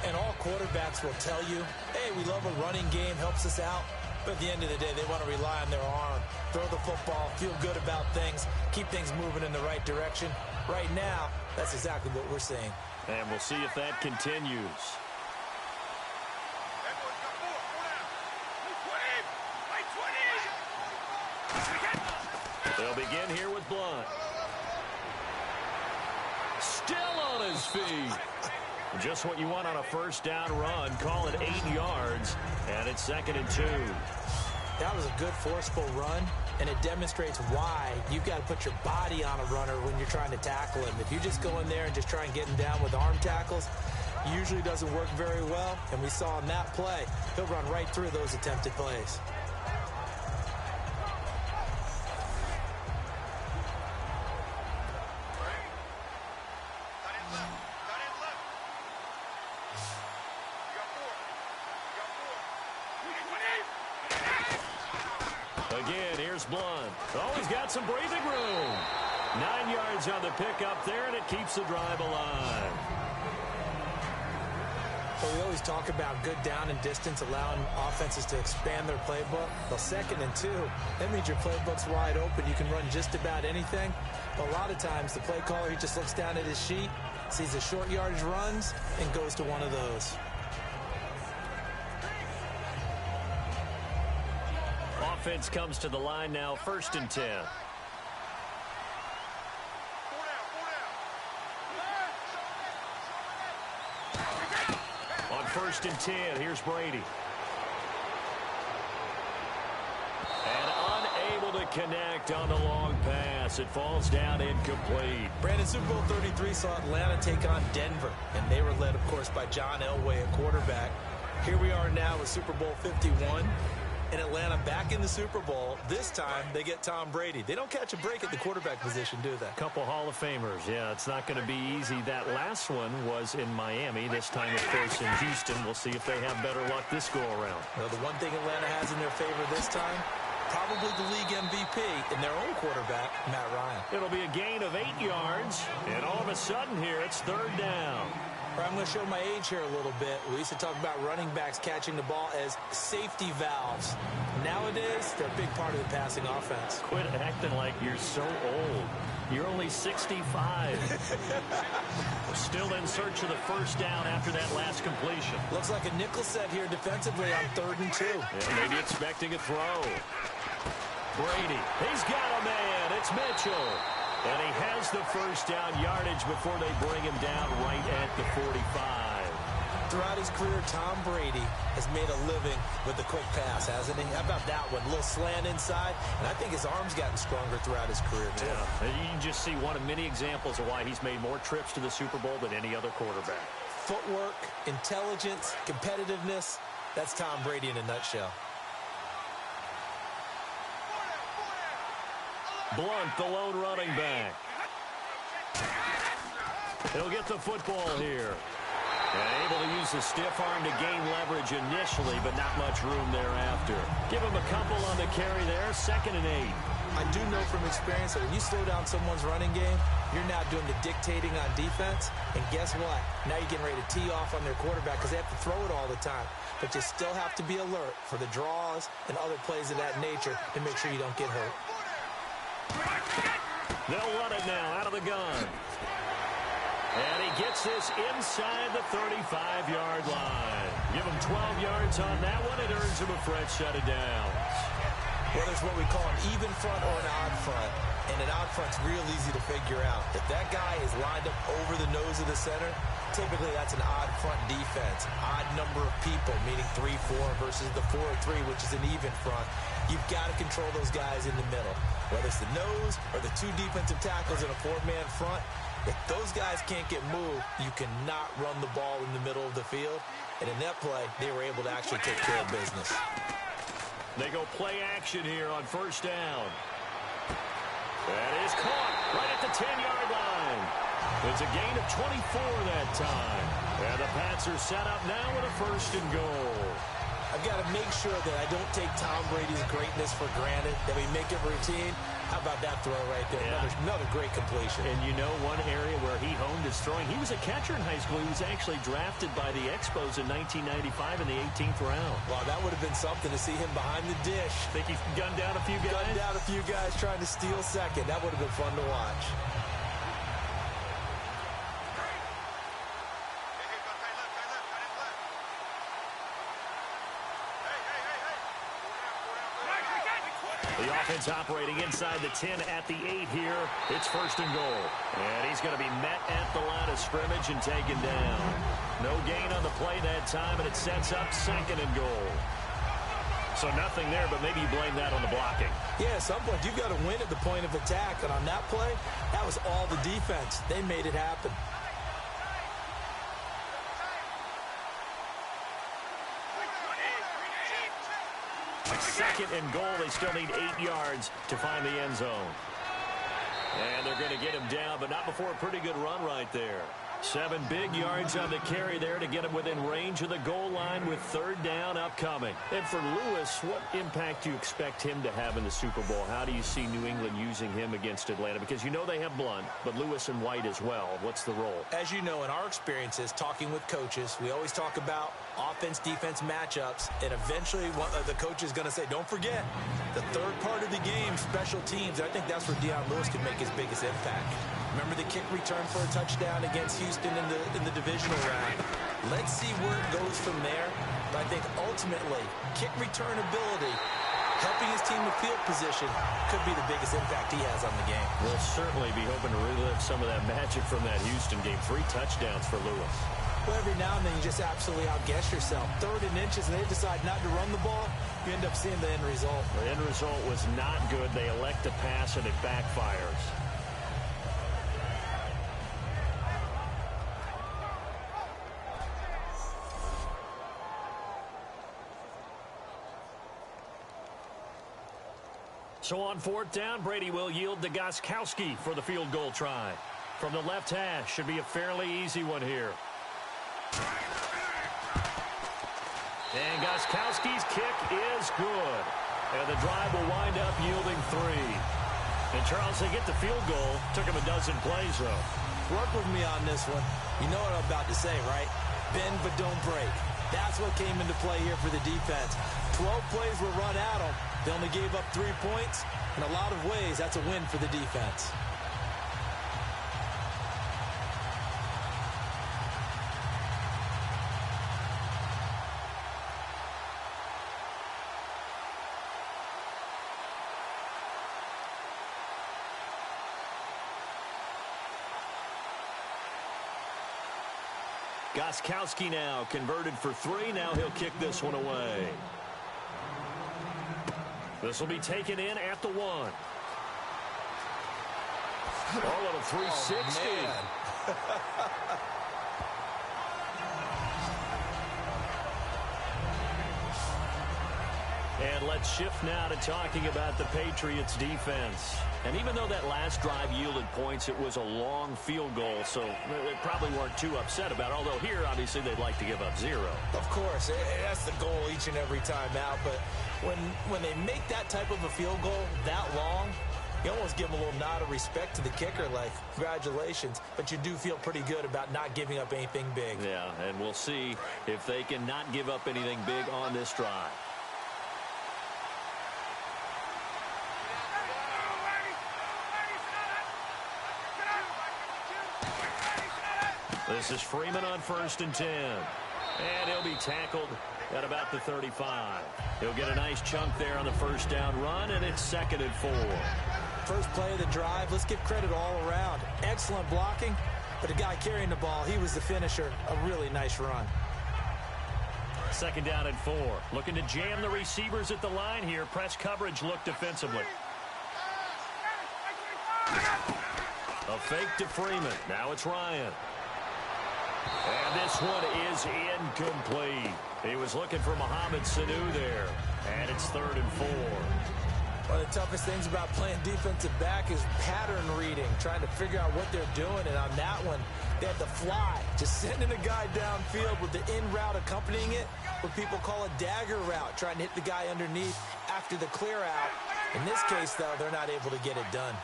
And all quarterbacks will tell you, hey, we love a running game, helps us out. But at the end of the day, they want to rely on their arm, throw the football, feel good about things, keep things moving in the right direction. Right now, that's exactly what we're seeing. And we'll see if that continues. They'll begin here with Blunt. Still on his feet. Just what you want on a first down run. Call it 8 yards, and it's 2nd and 2. That was a good forceful run, and it demonstrates why you've got to put your body on a runner when you're trying to tackle him. If you just go in there and just try and get him down with arm tackles, usually doesn't work very well, and we saw in that play, he'll run right through those attempted plays. Again, here's Blunt. Oh, he's got some breathing room. 9 yards on the pickup there, and it keeps the drive alive. But we always talk about good down and distance, allowing offenses to expand their playbook. Well, 2nd and 2, that means your playbook's wide open. You can run just about anything. But a lot of times, the play caller, he just looks down at his sheet, sees the short yardage runs, and goes to one of those. Offense comes to the line now, 1st and 10. On 1st and 10, here's Brady. And unable to connect on the long pass. It falls down incomplete. Brandon, Super Bowl 33 saw Atlanta take on Denver, and they were led, of course, by John Elway at quarterback. Here we are now with Super Bowl 51. And Atlanta back in the Super Bowl. This time, they get Tom Brady. They don't catch a break at the quarterback position, do they? Couple Hall of Famers. Yeah, it's not going to be easy. That last one was in Miami. This time, of course, in Houston. We'll see if they have better luck this go-around. Well, the one thing Atlanta has in their favor this time, probably the league MVP and their own quarterback, Matt Ryan. It'll be a gain of 8 yards. And all of a sudden here, it's 3rd down. I'm going to show my age here a little bit. We used to talk about running backs catching the ball as safety valves. Nowadays, they're a big part of the passing offense. Quit acting like you're so old. You're only 65. Still in search of the first down after that last completion. Looks like a nickel set here defensively on 3rd and 2. Yeah, maybe expecting a throw. Brady, he's got a man. It's Mitchell. And he has the first down yardage before they bring him down right at the 45. Throughout his career, Tom Brady has made a living with the quick pass, hasn't he? How about that one? A little slant inside, and I think his arm's gotten stronger throughout his career, too. Yeah, you can just see one of many examples of why he's made more trips to the Super Bowl than any other quarterback. Footwork, intelligence, competitiveness, that's Tom Brady in a nutshell. Blunt, the lone running back. He'll get the football here. And able to use the stiff arm to gain leverage initially, but not much room thereafter. Give him a couple on the carry there, 2nd and 8. I do know from experience that when you slow down someone's running game, you're now doing the dictating on defense. And guess what? Now you're getting ready to tee off on their quarterback because they have to throw it all the time. But you still have to be alert for the draws and other plays of that nature to make sure you don't get hurt. They'll run it now out of the gun. And he gets this inside the 35-yard line. Give him 12 yards on that one. It earns him a fresh set of downs. Well, there's what we call an even front or an odd front. And an odd front's real easy to figure out. If that guy is lined up over the nose of the center, typically that's an odd front defense. Odd number of people, meaning 3-4 versus the 4-3, which is an even front. You've got to control those guys in the middle. Whether it's the nose or the 2 defensive tackles in a 4-man front, if those guys can't get moved, you cannot run the ball in the middle of the field. And in that play, they were able to actually take care of business. They go play action here on 1st down. That is caught right at the 10-yard line. It's a gain of 24 that time. And the Pats are set up now with a 1st and goal. I've got to make sure that I don't take Tom Brady's greatness for granted, that we make it routine. How about that throw right there? Yeah. Another great completion. And you know one area where he honed his throwing, he was a catcher in high school. He was actually drafted by the Expos in 1995 in the 18th round. Wow, that would have been something to see him behind the dish. Think he gunned down a few guys? Gunned down a few guys trying to steal second. That would have been fun to watch. The offense operating inside the 10 at the 8 here. It's 1st and goal. And he's going to be met at the line of scrimmage and taken down. No gain on the play that time, and it sets up 2nd and goal. So nothing there, but maybe you blame that on the blocking. Yeah, at some point, you've got to win at the point of attack. And on that play, that was all the defense. They made it happen. 2nd and goal. They still need 8 yards to find the end zone. And they're going to get him down, but not before a pretty good run right there. 7 big yards on the carry there to get him within range of the goal line with 3rd down upcoming. And for Lewis, what impact do you expect him to have in the Super Bowl? How do you see New England using him against Atlanta? Because you know they have Blunt, but Lewis and White as well. What's the role? As you know, in our experiences, talking with coaches, we always talk about offense-defense matchups, and eventually the coach is going to say, don't forget, the 3rd part of the game, special teams. I think that's where Deion Lewis can make his biggest impact. Remember the kick return for a touchdown against Houston in the divisional round. Let's see where it goes from there. But I think ultimately, kick return ability, helping his team with field position, could be the biggest impact he has on the game. We'll certainly be hoping to relive some of that magic from that Houston game. 3 touchdowns for Lewis. Well, every now and then you just absolutely outguess yourself. 3rd and inches, and they decide not to run the ball. You end up seeing the end result. The end result was not good. They elect to pass, and it backfires. So on 4th down, Brady will yield to Gostkowski for the field goal try. From the left hash, should be a fairly easy one here. And Gostkowski's kick is good. And the drive will wind up yielding 3. And Charles, they get the field goal. Took him a dozen plays, though. Work with me on this one. You know what I'm about to say, right? Bend but don't break. That's what came into play here for the defense. 12 plays were run at them. They only gave up 3 points. In a lot of ways, that's a win for the defense. Gostkowski now converted for 3. Now he'll kick this one away. This will be taken in at the 1. Oh, little 360. And let's shift now to talking about the Patriots defense. And even though that last drive yielded points, it was a long field goal, so they probably weren't too upset about it. Although here, obviously, they'd like to give up 0. Of course, that's the goal each and every time out. But when they make that type of a field goal that long, you almost give them a little nod of respect to the kicker, like, congratulations. But you do feel pretty good about not giving up anything big. Yeah, and we'll see if they can not give up anything big on this drive. This is Freeman on 1st and 10. And he'll be tackled at about the 35. He'll get a nice chunk there on the 1st down run, and it's 2nd and 4. First play of the drive, let's give credit all around. Excellent blocking, but the guy carrying the ball, he was the finisher. A really nice run. 2nd down and 4. Looking to jam the receivers at the line here. Press coverage look defensively. A fake to Freeman. Now it's Ryan. And this one is incomplete. He was looking for Mohamed Sanu there. And it's 3rd and 4. One of the toughest things about playing defensive back is pattern reading, trying to figure out what they're doing. And on that one, they had to fly, just sending a guy downfield with the in route accompanying it, what people call a dagger route, trying to hit the guy underneath after the clear out. In this case, though, they're not able to get it done.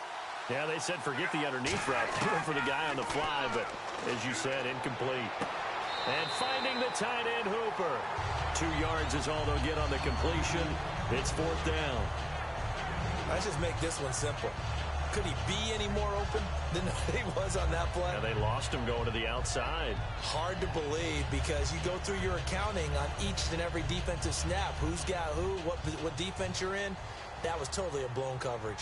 Yeah, they said forget the underneath route. They went for the guy on the fly, but as you said, incomplete. And finding the tight end Hooper. 2 yards is all they'll get on the completion. It's 4th down. Let's just make this one simple. could he be any more open than he was on that play? Yeah, they lost him going to the outside. Hard to believe because you go through your accounting on each and every defensive snap. Who's got who, what defense you're in. That was totally a blown coverage.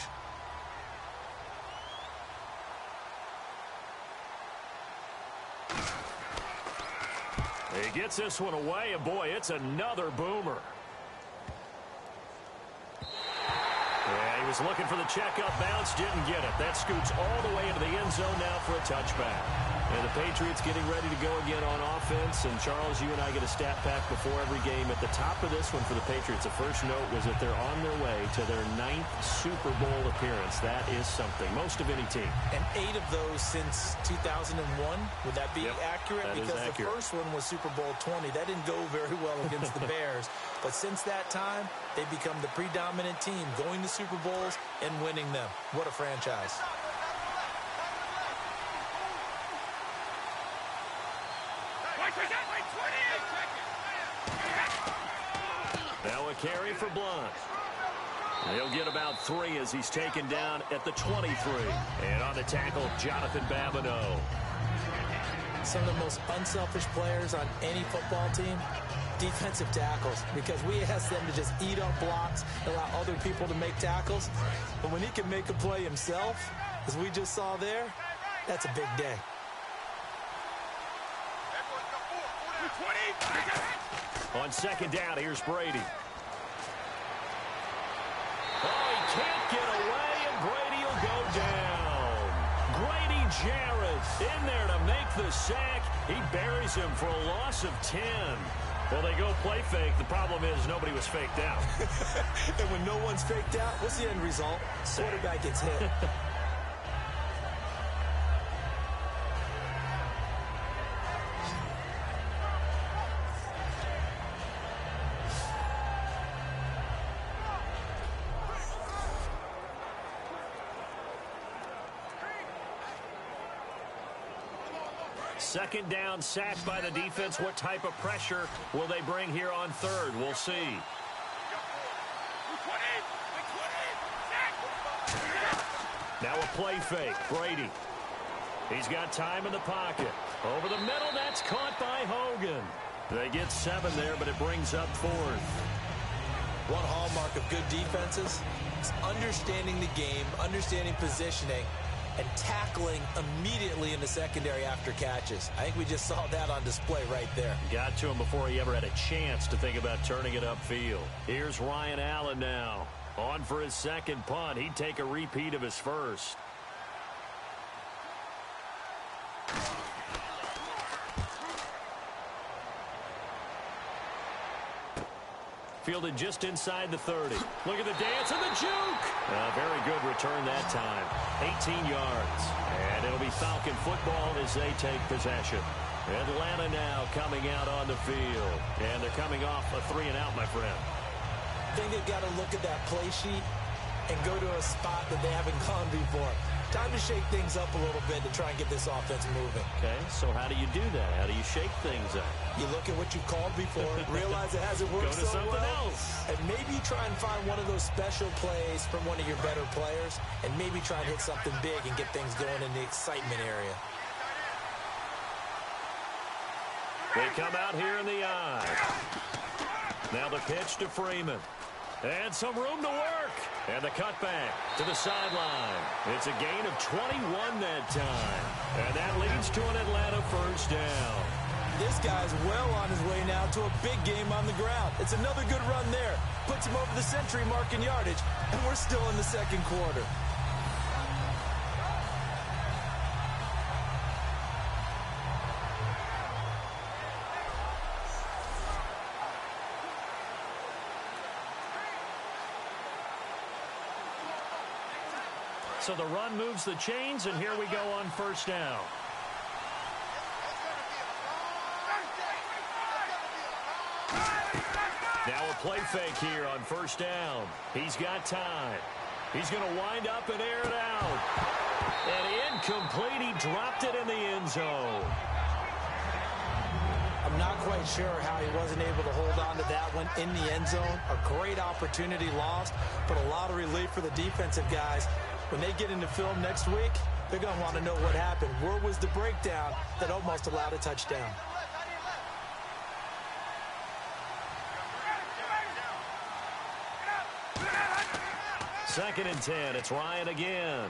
He gets this one away, and boy, it's another boomer. Yeah, he was looking for the checkup bounce, didn't get it. That scoots all the way into the end zone now for a touchback. And the Patriots getting ready to go again on offense. And, Charles, you and I get a stat pack before every game. At the top of this one for the Patriots, the first note was that they're on their way to their 9th Super Bowl appearance. That is something. Most of any team. And 8 of those since 2001. Would that be accurate? That because is accurate. The first one was Super Bowl 20. That didn't go very well against the Bears. But since that time, they become the predominant team, going to Super Bowls and winning them. What a franchise. Now a carry for Blunt. He'll get about 3 as he's taken down at the 23. And on the tackle, Jonathan Babineau. Some of the most unselfish players on any football team, defensive tackles, because we ask them to just eat up blocks, allow other people to make tackles. But when he can make a play himself, as we just saw there, that's a big day. On second down, here's Brady. Oh, he can't get away, and Brady will go down. Grady Jarrett in there to make the sack. He buries him for a loss of 10. Well, they go play fake. The problem is nobody was faked out. And when no one's faked out, what's the end result? Quarterback gets hit. Second down, sacked by the defense. What type of pressure will they bring here on third? We'll see. Now a play fake. Brady. He's got time in the pocket. Over the middle, that's caught by Hogan. They get 7 there, but it brings up 4th. One hallmark of good defenses is understanding the game, understanding positioning, and tackling immediately in the secondary after catches. I think we just saw that on display right there. Got to him before he ever had a chance to think about turning it upfield. Here's Ryan Allen now. On for his second punt. He'd take a repeat of his first. Fielded just inside the 30. Look at the dance and the juke. Very good return that time. 18 yards. And it'll be Falcon football as they take possession. Atlanta now coming out on the field. And they're coming off a 3-and-out, my friend. I think they've got to look at that play sheet and go to a spot that they haven't gone before. Time to shake things up a little bit to try and get this offense moving. Okay, so how do you do that? How do you shake things up? You look at what you called before, realize it hasn't worked so well. Go to something else. And maybe try and find one of those special plays from one of your better players, and maybe try and hit something big and get things going in the excitement area. They come out here in the eye. Now the pitch to Freeman. And some room to work. And the cutback to the sideline. It's a gain of 21 that time. And that leads to an Atlanta first down. This guy's well on his way now to a big game on the ground. It's another good run there. Puts him over the century mark in yardage. And we're still in the second quarter. So the run moves the chains, and here we go on first down. Now a play fake here on first down. He's got time. He's going to wind up and air it out. And incomplete. He dropped it in the end zone. I'm not quite sure how he wasn't able to hold on to that one in the end zone. A great opportunity lost, but a lot of relief for the defensive guys. When they get into film next week, they're going to want to know what happened. Where was the breakdown that almost allowed a touchdown? Second and 10. It's Ryan again.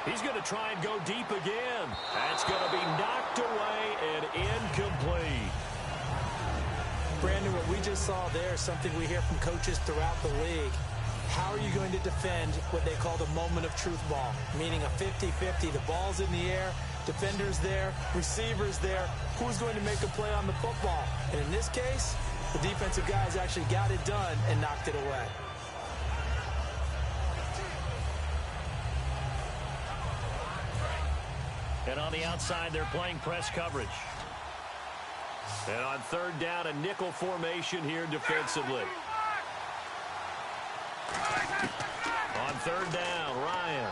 He's going to try and go deep again. That's going to be knocked away and incomplete. Brandon, what we just saw there is something we hear from coaches throughout the league. How are you going to defend what they call the moment of truth ball, meaning a 50-50? The ball's in the air, defenders there, receivers there. Who's going to make a play on the football? And in this case, the defensive guys actually got it done and knocked it away. And on the outside, they're playing press coverage. And on third down, a nickel formation here defensively. On third down, Ryan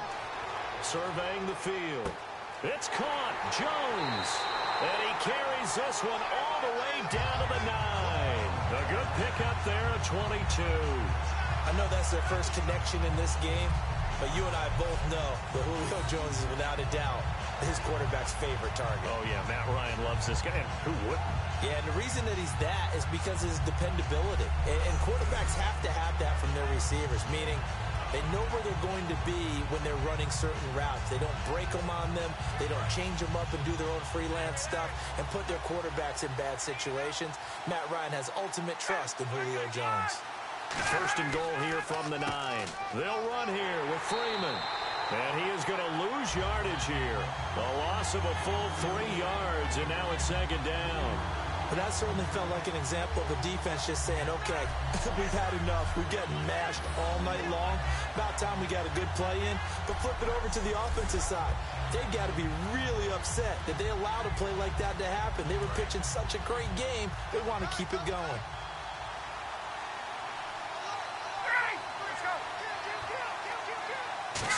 surveying the field. It's caught. Jones. And he carries this one all the way down to the 9. A good pickup there at 22. I know that's their first connection in this game, but you and I both know that Julio Jones is without a doubt his quarterback's favorite target. Oh, yeah, Matt Ryan loves this guy. And who wouldn't? Yeah, and the reason that he's that is because of his dependability. And quarterbacks have to have that from their receivers, meaning they know where they're going to be when they're running certain routes. They don't break them on them. They don't change them up and do their own freelance stuff and put their quarterbacks in bad situations. Matt Ryan has ultimate trust in Julio Jones. First and goal here from the 9. They'll run here with Freeman. And he is going to lose yardage here. A loss of a full 3 yards, and now it's second down. But that certainly felt like an example of the defense just saying, okay, we've had enough. We're getting mashed all night long. About time we got a good play in. But flip it over to the offensive side. They've got to be really upset that they allowed a play like that to happen. They were pitching such a great game, they want to keep it going.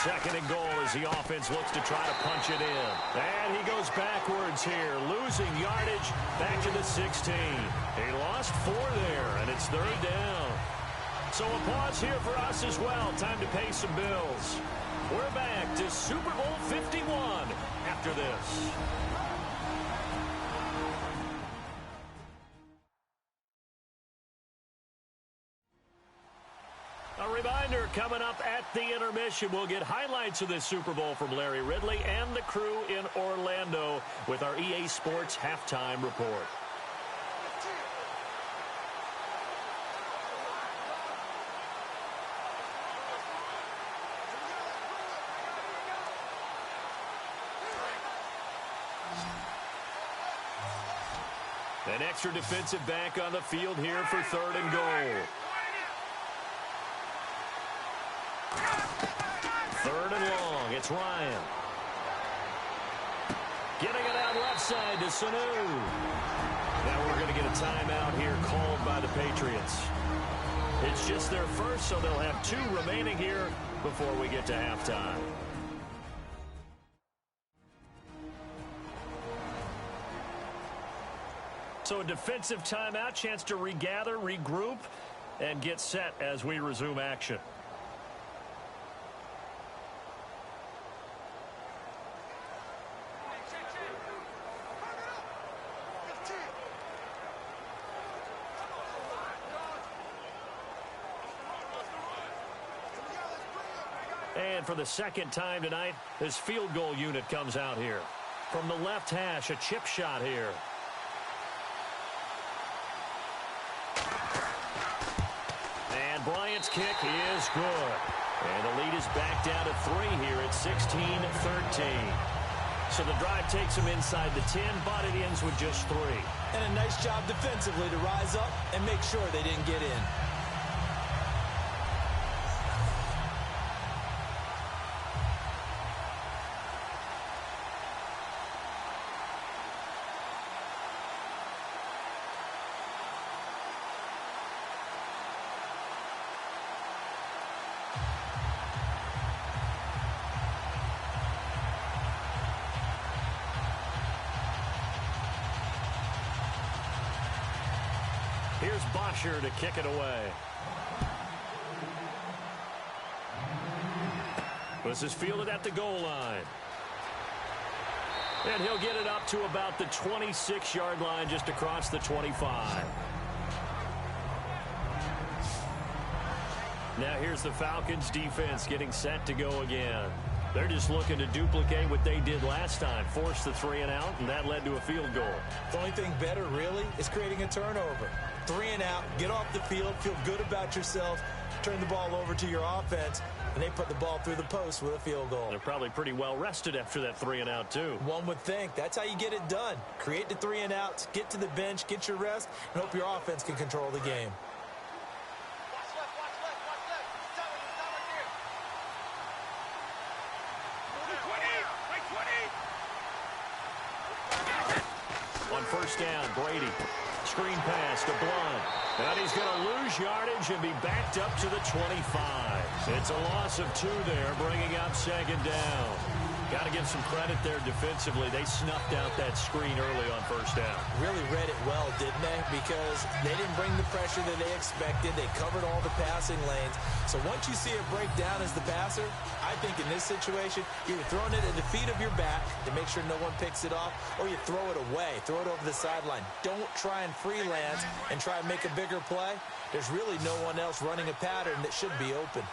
Second and goal as the offense looks to try to punch it in. And he goes backwards here, losing yardage back to the 16. He lost 4 there, and it's third down. So a pause here for us as well. Time to pay some bills. We're back to Super Bowl 51 after this. A reminder, coming up at the intermission, we'll get highlights of this Super Bowl from Larry Ridley and the crew in Orlando with our EA Sports halftime report. An extra defensive back on the field here for third and goal. Third and long, it's Ryan. Getting it out left side to Sanu. Now we're going to get a timeout here called by the Patriots. It's just their first, so they'll have 2 remaining here before we get to halftime. So a defensive timeout, chance to regather, regroup, and get set as we resume action. And for the second time tonight, this field goal unit comes out here. From the left hash, a chip shot here. And Bryant's kick is good. And the lead is back down to 3 here at 16-13. So the drive takes them inside the 10, but it ends with just 3. And a nice job defensively to rise up and make sure they didn't get in. Here's Bosher to kick it away. This is fielded at the goal line. And he'll get it up to about the 26-yard line, just across the 25. Now here's the Falcons defense getting set to go again. They're just looking to duplicate what they did last time, force the 3 and out, and that led to a field goal. The only thing better, really, is creating a turnover. 3 and out, get off the field, feel good about yourself, turn the ball over to your offense, and they put the ball through the post with a field goal. They're probably pretty well rested after that 3 and out, too. One would think. That's how you get it done. Create the 3 and outs, get to the bench, get your rest, and hope your offense can control the game. On first down, Brady. Screen pass to Blunt. And he's going to lose yardage and be backed up to the 25. It's a loss of 2 there, bringing up second down. Got to give some credit there defensively. They snuffed out that screen early on first down. Really read it well, didn't they? Because they didn't bring the pressure that they expected. They covered all the passing lanes. So once you see a breakdown as the passer, I think in this situation, you're throwing it at the feet of your back to make sure no one picks it off, or you throw it away, throw it over the sideline. Don't try and freelance and try and make a bigger play. There's really no one else running a pattern that should be open.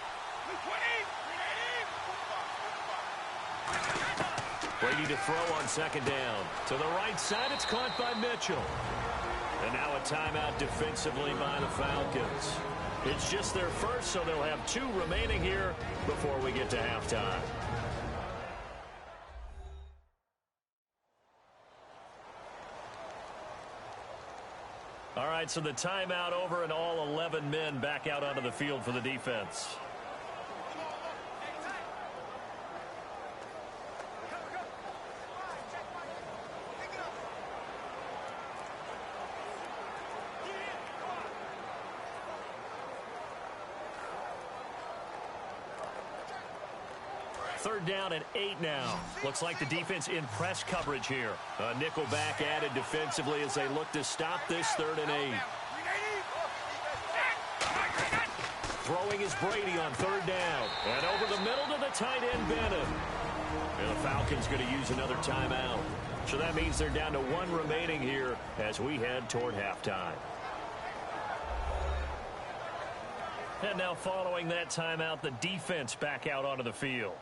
Brady to throw on second down. To the right side, it's caught by Mitchell. And now a timeout defensively by the Falcons. It's just their first, so they'll have 2 remaining here before we get to halftime. All right, so the timeout over and all 11 men back out onto the field for the defense. Third down and 8 now. Looks like the defense in press coverage here. A nickel back added defensively as they look to stop this 3rd and 8. Throwing is Brady on 3rd down. And over the middle to the tight end, Bennett. And the Falcons going to use another timeout. So that means they're down to 1 remaining here as we head toward halftime. And now following that timeout, the defense back out onto the field.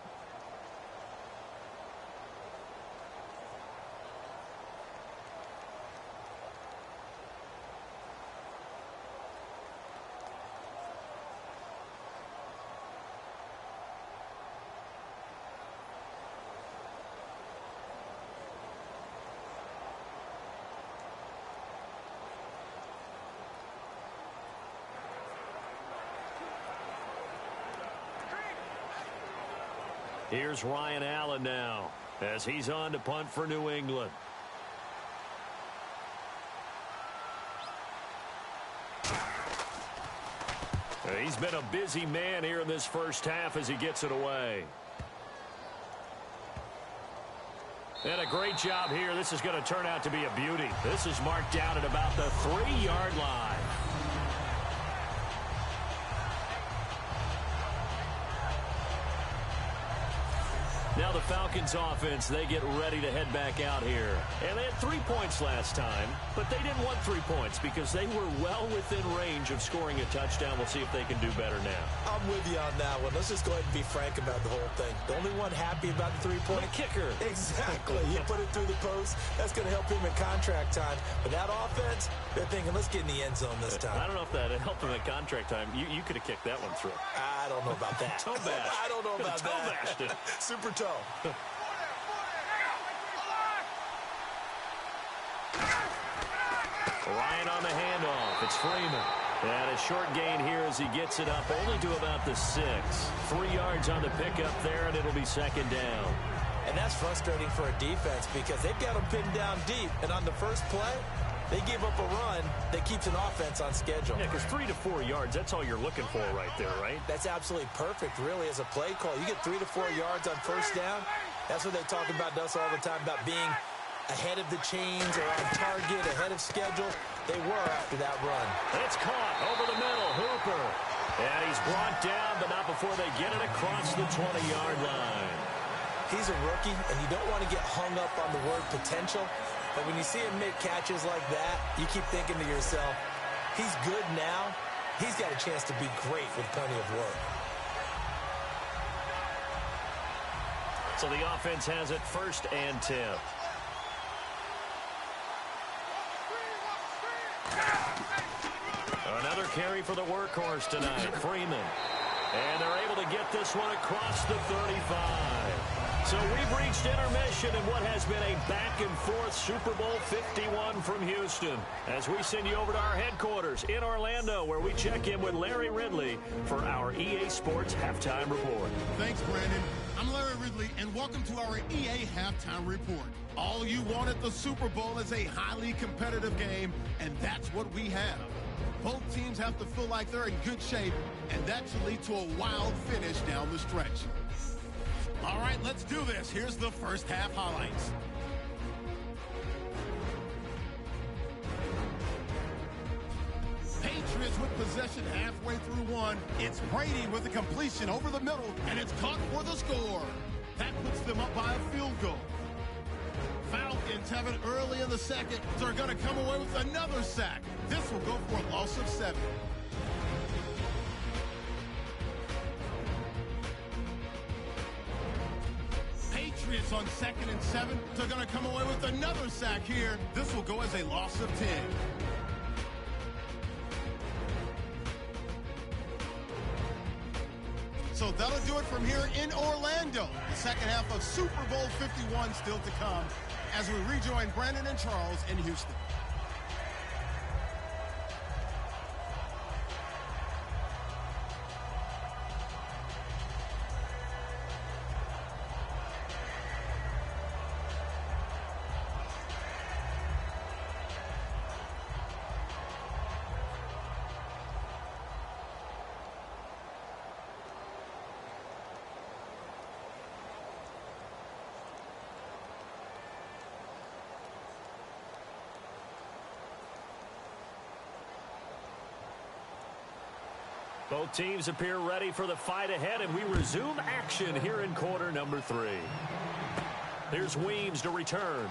Here's Ryan Allen now as he's on to punt for New England. He's been a busy man here in this first half as he gets it away. And a great job here. This is going to turn out to be a beauty. This is marked down at about the 3-yard line. Now the Falcons offense, they get ready to head back out here. And they had 3 points last time, but they didn't want 3 points because they were well within range of scoring a touchdown. We'll see if they can do better now. I'm with you on that one. Let's just go ahead and be frank about the whole thing. The only one happy about the 3-point kicker. Exactly. You put it through the post. That's going to help him in contract time. But that offense, they're thinking, let's get in the end zone this time. I don't know if that helped him at contract time. You could have kicked that one through. I don't know about that. Toe bash. I don't know about toe that. Bashed it. Super toe. Ryan on the handoff. It's Freeman. And a short gain here as he gets it up only to about the 6. 3 yards on the pickup there, and it'll be second down. And that's frustrating for a defense because they've got them pinned down deep. And on the first play, they give up a run that keeps an offense on schedule. Yeah, because 3 to 4 yards, that's all you're looking for right there, right? That's absolutely perfect, really, as a play call. You get 3 to 4 yards on first down. That's what they talk about to us all the time, about being ahead of the chains or on target, ahead of schedule. They were after that run. It's caught over the middle. Hooper. And he's brought down, but not before they get it across the 20-yard line. He's a rookie, and you don't want to get hung up on the word potential. But when you see him make catches like that, you keep thinking to yourself, he's good now. He's got a chance to be great with plenty of work. So the offense has it 1st and 10. Another carry for the workhorse tonight, Freeman. And they're able to get this one across the 35. So we've reached intermission in what has been a back-and-forth Super Bowl 51 from Houston. As we send you over to our headquarters in Orlando, where we check in with Larry Ridley for our EA Sports Halftime Report. Thanks, Brandon. I'm Larry Ridley, and welcome to our EA Halftime Report. All you want at the Super Bowl is a highly competitive game, and that's what we have. Both teams have to feel like they're in good shape, and that should lead to a wild finish down the stretch. All right, let's do this. Here's the first half highlights. Patriots with possession halfway through one. It's Brady with a completion over the middle, and it's caught for the score. That puts them up by a field goal. Falcons have it early in the second. They're going to come away with another sack. This will go for a loss of 7. Patriots on 2nd and 7. They're going to come away with another sack here. This will go as a loss of 10. So that'll do it from here in Orlando. The second half of Super Bowl 51 still to come as we rejoin Brandon and Charles in Houston. Both teams appear ready for the fight ahead, and we resume action here in quarter number 3. Here's Weems to return.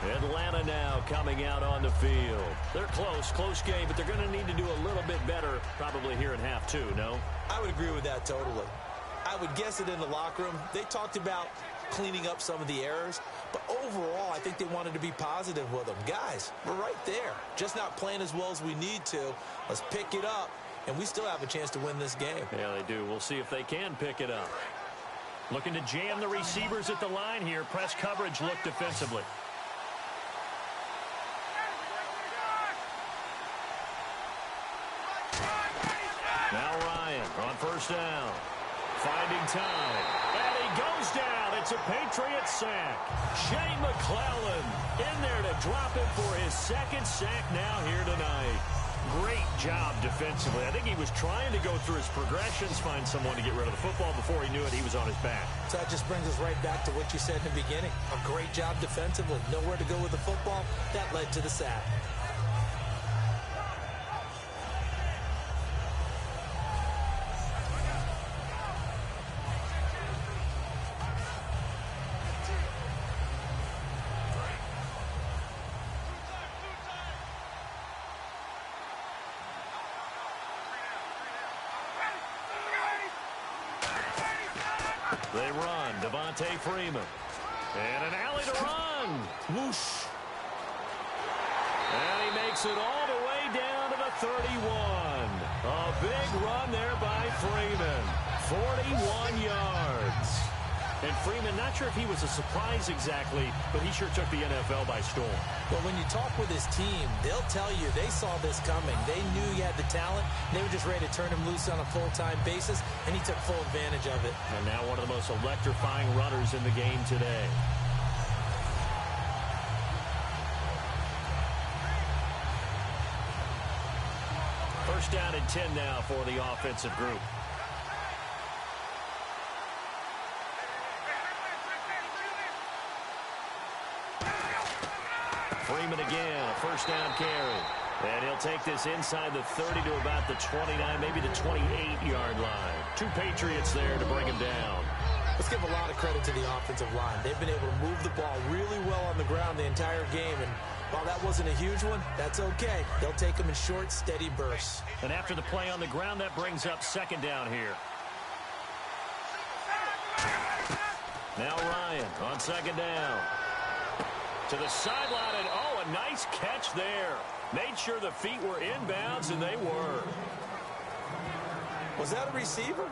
Atlanta now coming out on the field. They're close game, but they're going to need to do a little bit better probably here in half 2, no? I would agree with that totally. I would guess it in the locker room. They talked about cleaning up some of the errors, but overall, I think they wanted to be positive with them. Guys, we're right there. Just not playing as well as we need to. Let's pick it up, and we still have a chance to win this game. Yeah, they do. We'll see if they can pick it up. Looking to jam the receivers at the line here. Press coverage look defensively. Now Ryan on first down. Finding time. And he goes down. It's a Patriots sack. Shane McClellan in there to drop him for his 2nd sack now here tonight. Great job defensively. I think he was trying to go through his progressions, find someone to get rid of the football. Before he knew it, he was on his back. So that just brings us right back to what you said in the beginning. A great job defensively. Nowhere to go with the football. That led to the sack. They run. Devontae Freeman. And an alley to run. Whoosh. And he makes it all the way down to the 31. A big run there by Freeman. 41 yards. And Freeman, not sure if he was a surprise exactly, but he sure took the NFL by storm. Well, when you talk with his team, they'll tell you they saw this coming. They knew he had the talent. They were just ready to turn him loose on a full-time basis, and he took full advantage of it. And now one of the most electrifying runners in the game today. First down and 10 now for the offensive group. Freeman again, a first down carry. And he'll take this inside the 30 to about the 29, maybe the 28-yard line. 2 Patriots there to bring him down. Let's give a lot of credit to the offensive line. They've been able to move the ball really well on the ground the entire game. And while that wasn't a huge one, that's okay. They'll take them in short, steady bursts. And after the play on the ground, that brings up second down here. Now Ryan on second down. To the sideline, and oh, a nice catch there. Made sure the feet were inbounds, and they were. Was that a receiver?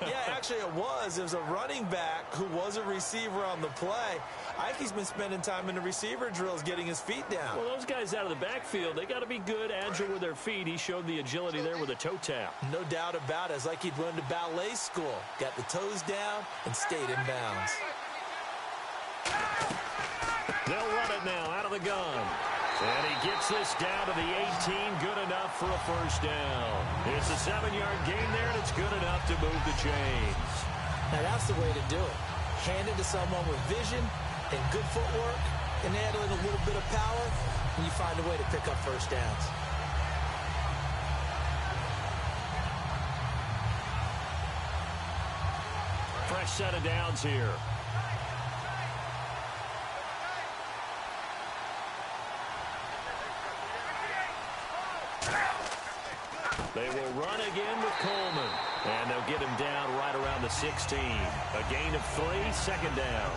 Yeah, actually it was. It was a running back who was a receiver on the play. I think he's been spending time in the receiver drills getting his feet down. Well, those guys out of the backfield, they got to be good, agile with their feet. He showed the agility there with a toe tap. No doubt about it. It's like he'd run to ballet school. Got the toes down and stayed in bounds. They'll run it now out of the gun. And he gets this down to the 18, good enough for a first down. It's a 7-yard gain there, and it's good enough to move the chains. Now that's the way to do it. Hand it to someone with vision and good footwork, and add in a little bit of power, and you find a way to pick up first downs. Fresh set of downs here. They will run again with Coleman. And they'll get him down right around the 16. A gain of 3, second down.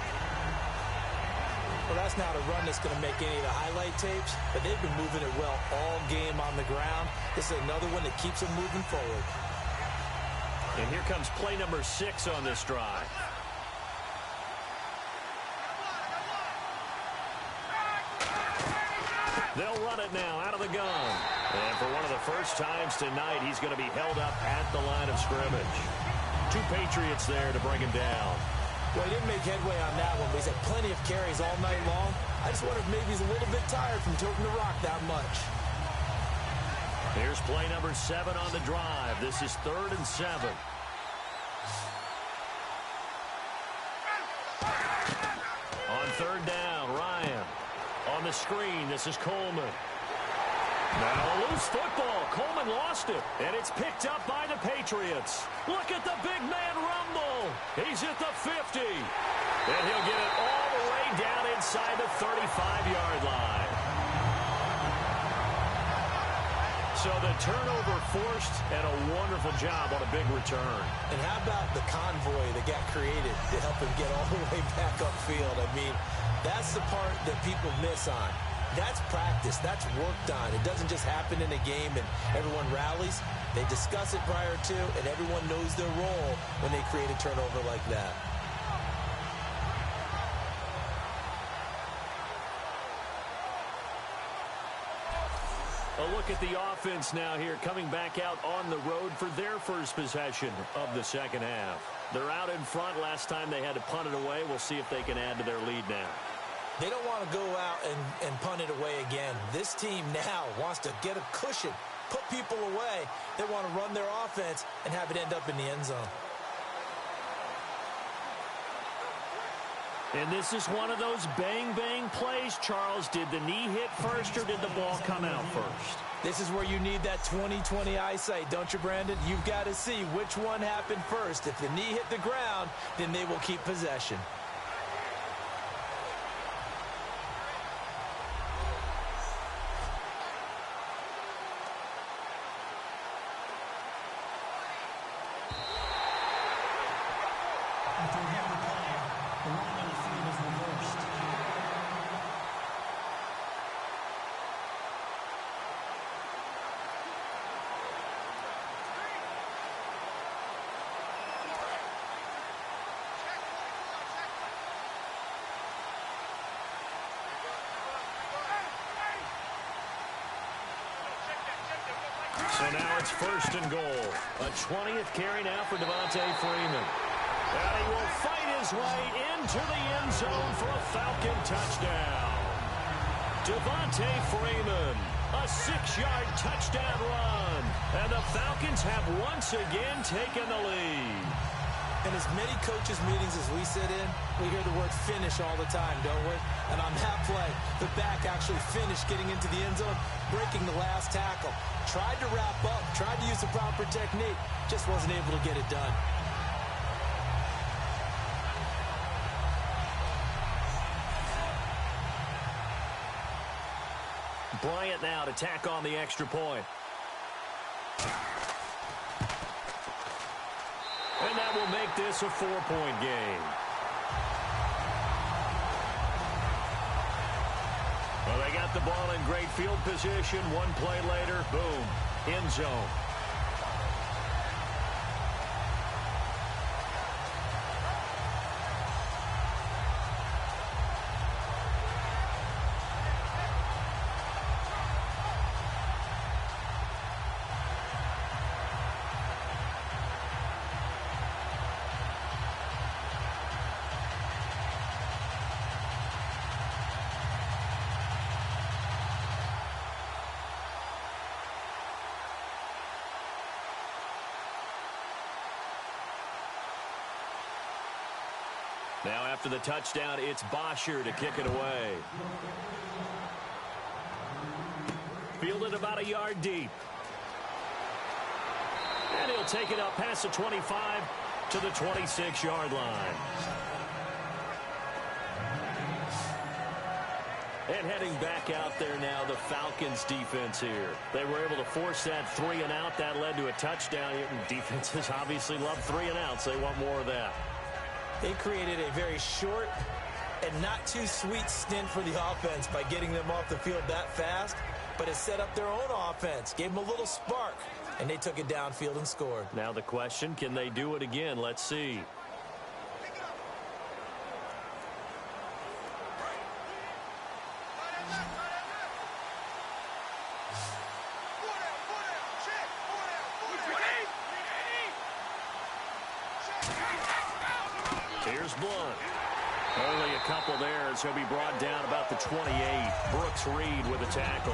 Well, that's not a run that's going to make any of the highlight tapes, but they've been moving it well all game on the ground. This is another one that keeps them moving forward. And here comes play number 6 on this drive. They'll run it now out of the gun. And for one of the first times tonight, he's going to be held up at the line of scrimmage. 2 Patriots there to bring him down. Well, he didn't make headway on that one, but he's had plenty of carries all night long. I just wonder if maybe he's a little bit tired from tilting the rock that much. Here's play number 7 on the drive. This is 3rd and 7. On 3rd down, Ryan. On the screen, this is Coleman. Now a loose football. Coleman lost it, and it's picked up by the Patriots. Look at the big man rumble. He's at the 50. And he'll get it all the way down inside the 35-yard line. So the turnover forced, and a wonderful job on a big return. And how about the convoy that got created to help him get all the way back upfield? I mean, that's the part that people miss on. That's practice. That's worked on. It doesn't just happen in a game and everyone rallies. They discuss it prior to, and everyone knows their role when they create a turnover like that. A look at the offense now here, coming back out on the road for their first possession of the second half. They're out in front. Last time they had to punt it away. We'll see if they can add to their lead now. They don't want to go out and punt it away again. This team now wants to get a cushion, put people away. They want to run their offense and have it end up in the end zone. And this is one of those bang-bang plays, Charles. Did the knee hit first or did the ball come out first? This is where you need that 20/20 eyesight, don't you, Brandon? You've got to see which one happened first. If the knee hit the ground, then they will keep possession. So now it's 1st and goal. A 20th carry now for Devontae Freeman. And he will fight his way into the end zone for a Falcon touchdown. Devontae Freeman, a 6-yard touchdown run. And the Falcons have once again taken the lead. In as many coaches' meetings as we sit in, We hear the word finish all the time, don't we? And on that play, the back actually finished getting into the end zone, breaking the last tackle. Tried to wrap up, tried to use the proper technique, just wasn't able to get it done. Bryant now to tack on the extra point. And that will make this a 4-point game. Well, they got the ball in great field position. One play later, boom, end zone. Now after the touchdown, it's Bosher to kick it away. Fielded about a yard deep. And he'll take it up past the 25 to the 26-yard line. And heading back out there now, the Falcons defense here. They were able to force that 3-and-out. That led to a touchdown. Defenses obviously love 3-and-outs. They want more of that. They created a very short and not too sweet stint for the offense by getting them off the field that fast, but it set up their own offense, gave them a little spark, and they took it downfield and scored. Now the question, can they do it again? Let's see. Here's Blunt. Only a couple there, so he'll be brought down about the 28. Brooks Reed with a tackle.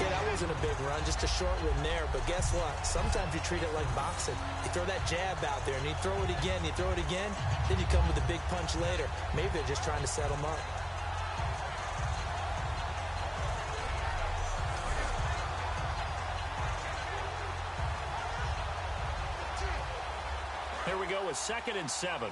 Yeah, that wasn't a big run, just a short one there. But guess what? Sometimes you treat it like boxing. You throw that jab out there, and you throw it again, then you come with a big punch later. Maybe they're just trying to set them up. Here we go with 2nd and 7.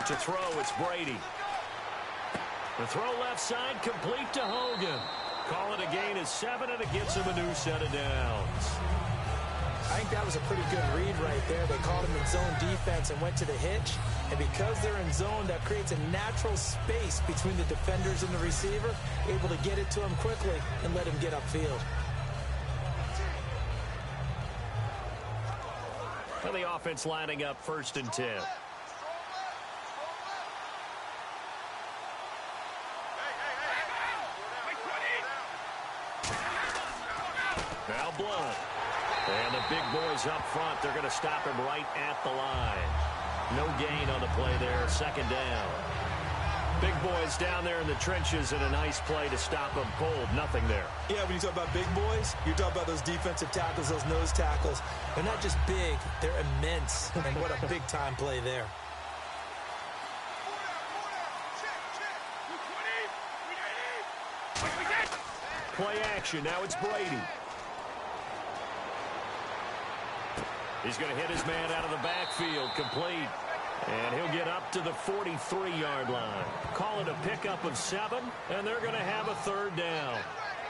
To throw, it's Brady. The throw left side, complete to Hogan. Call it a gain of 7, and it gets him a new set of downs. I think that was a pretty good read right there. They called him in zone defense and went to the hitch. And because they're in zone, that creates a natural space between the defenders and the receiver, able to get it to him quickly and let him get upfield. And the offense lining up 1st and 10. Now Blunt. And the big boys up front, they're going to stop him right at the line. No gain on the play there, 2nd down. Big boys down there in the trenches, and a nice play to stop them cold. Nothing there. Yeah, when you talk about big boys, you're talking about those defensive tackles, those nose tackles. They're not just big, they're immense. And what a big-time play there. Play action, now it's Brady. He's going to hit his man out of the backfield, complete. And he'll get up to the 43-yard line. Call it a pickup of 7, and they're going to have a 3rd down.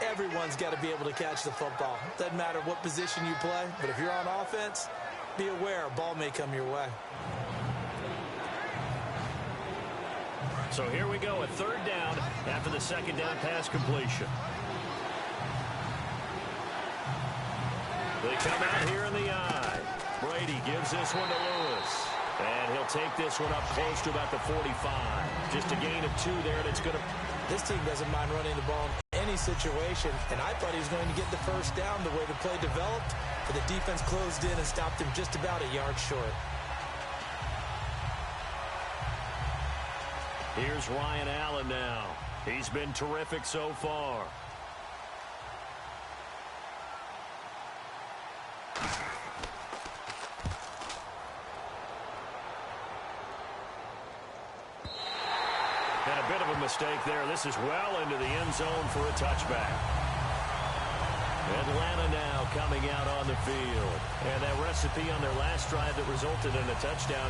Everyone's got to be able to catch the football. Doesn't matter what position you play, but if you're on offense, be aware a ball may come your way. So here we go, a 3rd down after the 2nd down pass completion. They come out here in the eye. Brady gives this one to Lewis. And he'll take this one up close to about the 45. Just a gain of 2 there, and it's going to... This team doesn't mind running the ball in any situation, and I thought he was going to get the 1st down the way the play developed, but the defense closed in and stopped him just about a yard short. Here's Ryan Allen now. He's been terrific so far. And a bit of a mistake there. This is well into the end zone for a touchback. Atlanta now coming out on the field. And that recipe on their last drive that resulted in a touchdown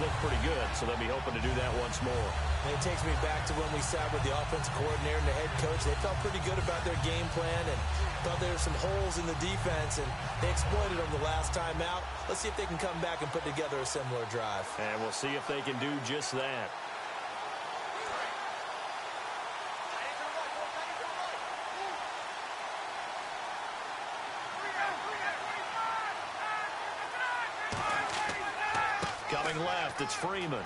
looked pretty good, so they'll be hoping to do that once more. And it takes me back to when we sat with the offensive coordinator and the head coach. They felt pretty good about their game plan and thought there were some holes in the defense, and they exploited them the last time out. Let's see if they can come back and put together a similar drive. And we'll see if they can do just that. Coming left, it's Freeman.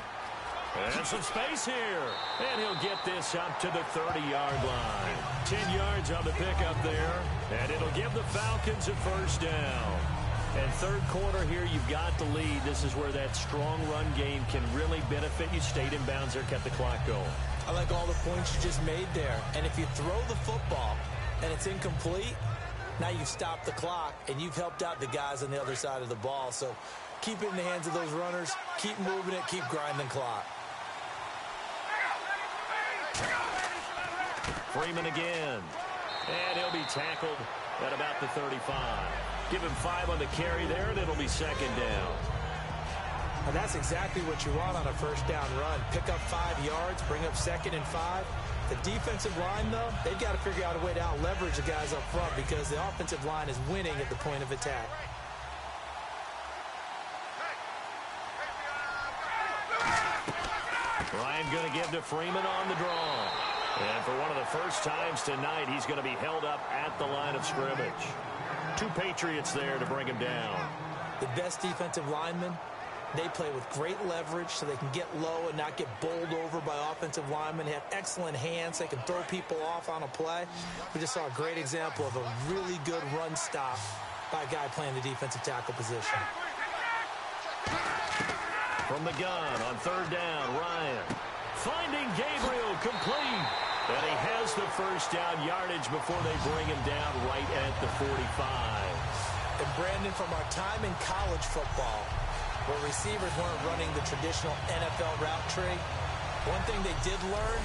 And some space here. And he'll get this up to the 30-yard line. 10 yards on the pickup there. And it'll give the Falcons a first down. And third quarter here, you've got the lead. This is where that strong run game can really benefit you. Stayed in bounds there, kept the clock going. I like all the points you just made there. And if you throw the football and it's incomplete, now you've stopped the clock and you've helped out the guys on the other side of the ball. So keep it in the hands of those runners. Keep moving it. Keep grinding clock. Freeman again. And he'll be tackled at about the 35. Give him 5 on the carry there, and it'll be second down. And that's exactly what you want on a first down run. Pick up 5 yards, bring up second and 5. The defensive line, though, they've got to figure out a way to out-leverage the guys up front because the offensive line is winning at the point of attack. Ryan going to give to Freeman on the draw. And for one of the first times tonight, he's going to be held up at the line of scrimmage. 2 Patriots there to bring him down. The best defensive linemen, they play with great leverage so they can get low and not get bowled over by offensive linemen. They have excellent hands. They can throw people off on a play. We just saw a great example of a really good run stop by a guy playing the defensive tackle position. From the gun on third down, Ryan finding Gabriel complete. And he has the first down yardage before they bring him down right at the 45. And Brandon, from our time in college football, where receivers weren't running the traditional NFL route tree, one thing they did learn,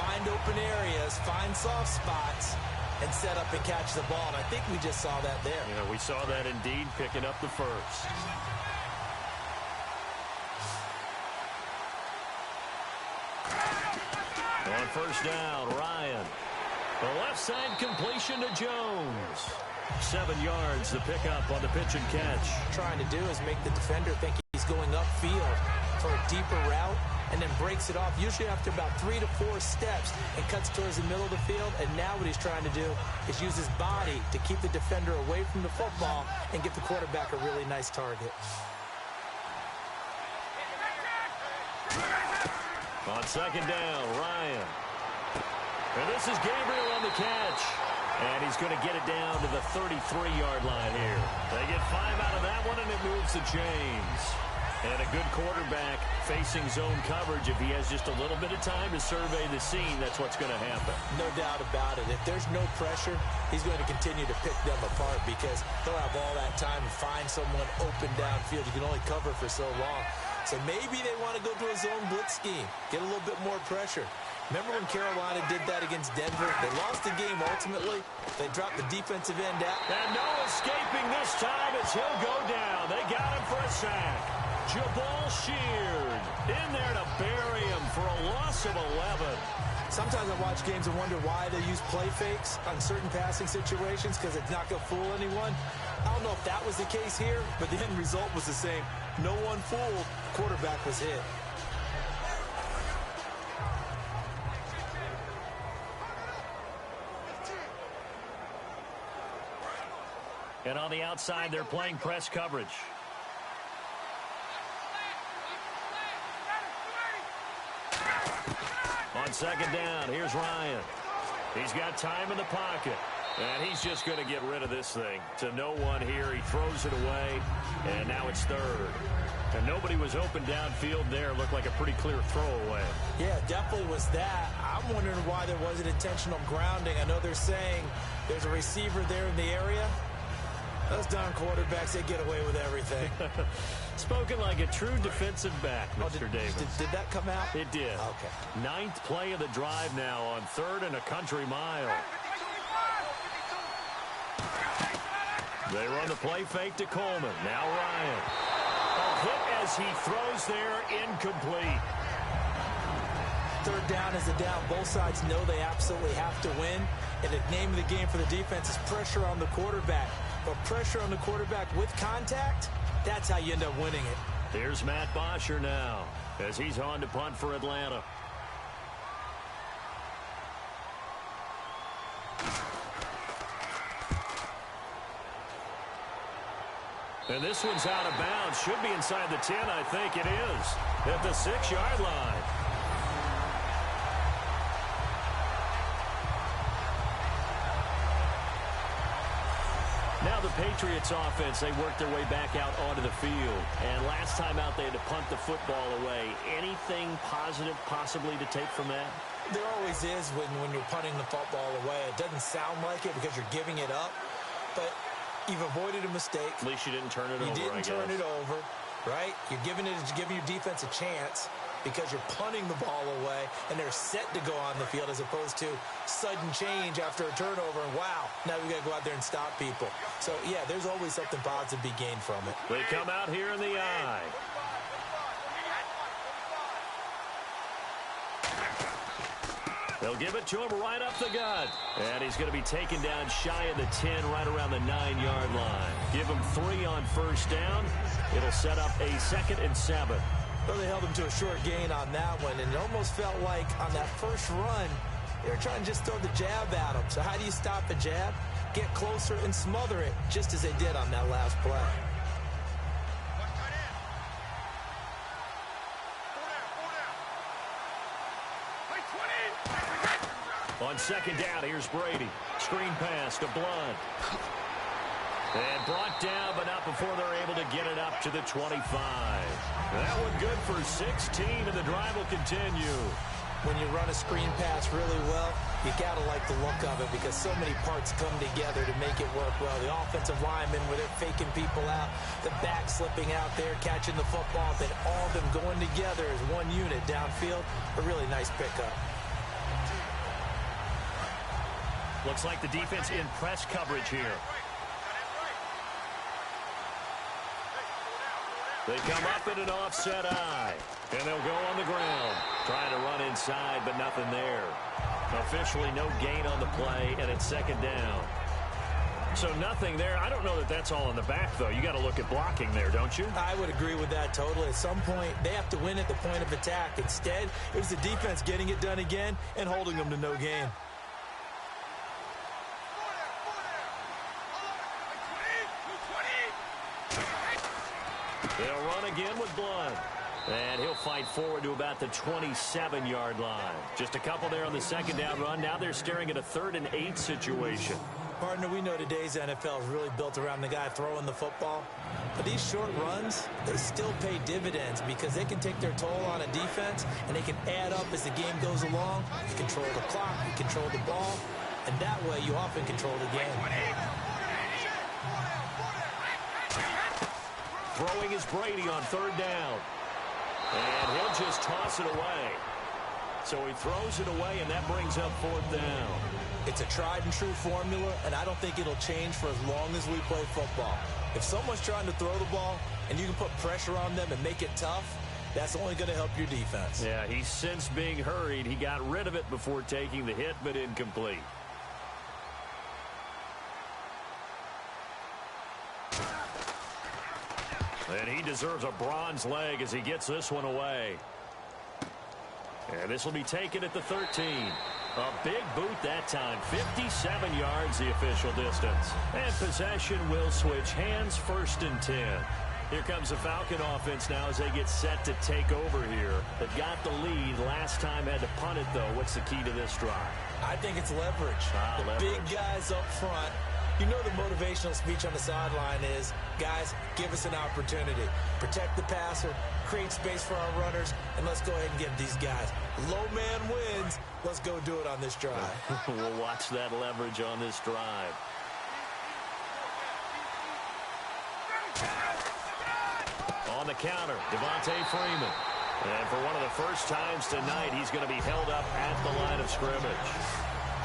find open areas, find soft spots, and set up and catch the ball. And I think we just saw that there. Yeah, we saw that indeed, picking up the first. On first down, Ryan. The left side completion to Jones. 7 yards, the pickup on the pitch and catch. Trying to do is make the defender think he's going upfield for a deeper route and then breaks it off, usually after about 3 to 4 steps, and cuts towards the middle of the field. And now what he's trying to do is use his body to keep the defender away from the football and give the quarterback a really nice target. On second down, Ryan. And this is Gabriel on the catch. And he's going to get it down to the 33-yard line here. They get 5 out of that one, and it moves the chains. And a good quarterback facing zone coverage. If he has just a little bit of time to survey the scene, that's what's going to happen. No doubt about it. If there's no pressure, he's going to continue to pick them apart because he'll have all that time to find someone open downfield. You can only cover for so long. So maybe they want to go to a zone blitz scheme, get a little bit more pressure. Remember when Carolina did that against Denver? They lost the game ultimately. They dropped the defensive end out. And no escaping this time as he'll go down. They got him for a sack. Jabal Sheard in there to bury him for a loss of 11. Sometimes I watch games and wonder why they use play fakes on certain passing situations because it's not going to fool anyone. I don't know if that was the case here, but the end result was the same. No one fooled. Quarterback was hit. And on the outside, they're playing press coverage. On second down, here's Ryan. He's got time in the pocket. And he's just going to get rid of this thing to no one here. He throws it away, and now it's third. And nobody was open downfield there. Looked like a pretty clear throwaway. Yeah, definitely was that. I'm wondering why there wasn't intentional grounding. I know they're saying there's a receiver there in the area. Those darn quarterbacks, they get away with everything. Spoken like a true defensive back, Mr. Davis. Did that come out? It did. Okay. 9th play of the drive now on 3rd and a country mile. They run the play fake to Coleman. Now Ryan. A hit as he throws there, incomplete. 3rd down is a down. Both sides know they absolutely have to win. And the name of the game for the defense is pressure on the quarterback. But pressure on the quarterback with contact, that's how you end up winning it. Here's Matt Bosher now as he's on to punt for Atlanta. And this one's out of bounds. Should be inside the 10, I think it is. At the 6-yard line. Now the Patriots offense, they worked their way back out onto the field. And last time out, they had to punt the football away. Anything positive possibly to take from that? There always is when you're punting the football away. It doesn't sound like it because you're giving it up. But you've avoided a mistake. At least you didn't turn it over, You didn't turn it over, right? You're giving your defense a chance because you're punting the ball away, and they're set to go on the field as opposed to sudden change after a turnover, and wow, now we got to go out there and stop people. So, yeah, there's always something positive to be gained from it. They come out here in the eye. They'll give it to him right up the gut. And he's going to be taken down shy of the 10, right around the 9-yard line. Give him 3 on 1st down. It'll set up a 2nd and 7. Well, they held him to a short gain on that one, and it almost felt like on that first run, they were trying to just throw the jab at him. So how do you stop a jab? Get closer and smother it, just as they did on that last play. On 2nd down, here's Brady. Screen pass to Blunt. And brought down, but not before they're able to get it up to the 25. That one good for 16, and the drive will continue. When you run a screen pass really well, you got to like the look of it because so many parts come together to make it work well. The offensive linemen, where they're faking people out, the back slipping out there, catching the football, then all of them going together as one unit downfield. A really nice pickup. Looks like the defense in press coverage here. They come up in an offset eye, and they'll go on the ground. Trying to run inside, but nothing there. Officially no gain on the play, and it's 2nd down. So nothing there. I don't know that that's all in the back, though. You got to look at blocking there, don't you? I would agree with that totally. At some point, they have to win at the point of attack. Instead, it was the defense getting it done again and holding them to no gain. They'll run again with Blunt. And he'll fight forward to about the 27-yard line. Just a couple there on the 2nd down run. Now they're staring at a 3rd and 8 situation. Partner, we know today's NFL is really built around the guy throwing the football. But these short runs, they still pay dividends because they can take their toll on a defense, and they can add up as the game goes along. You control the clock, you control the ball, and that way you often control the game. Throwing is Brady on 3rd down. And he'll just toss it away. So he throws it away, and that brings up 4th down. It's a tried-and-true formula, and I don't think it'll change for as long as we play football. If someone's trying to throw the ball, and you can put pressure on them and make it tough, that's only going to help your defense. Yeah, he's since being hurried. He got rid of it before taking the hit, but incomplete. And he deserves a bronze leg as he gets this one away. And this will be taken at the 13. A big boot that time. 57 yards the official distance. And possession will switch hands, 1st and 10. Here comes the Falcon offense now as they get set to take over here. They've got the lead. Last time had to punt it, though. What's the key to this drive? I think it's leverage. Big guys up front. You know the motivational speech on the sideline is, guys, give us an opportunity. Protect the passer, create space for our runners, and let's go ahead and get these guys. Low man wins. Let's go do it on this drive. We'll watch that leverage on this drive. On the counter, Devontae Freeman. And for one of the first times tonight, he's going to be held up at the line of scrimmage.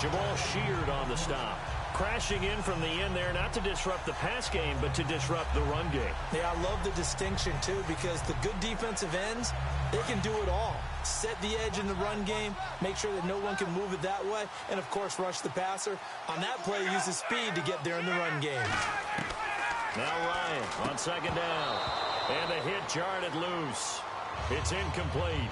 Jamal Sheard on the stop. Crashing in from the end there, not to disrupt the pass game, but to disrupt the run game. Yeah, I love the distinction, too, because the good defensive ends, they can do it all. Set the edge in the run game, make sure that no one can move it that way, and, of course, rush the passer. On that play, use his speed to get there in the run game. Now Ryan on second down. And the hit jarred it loose. It's incomplete.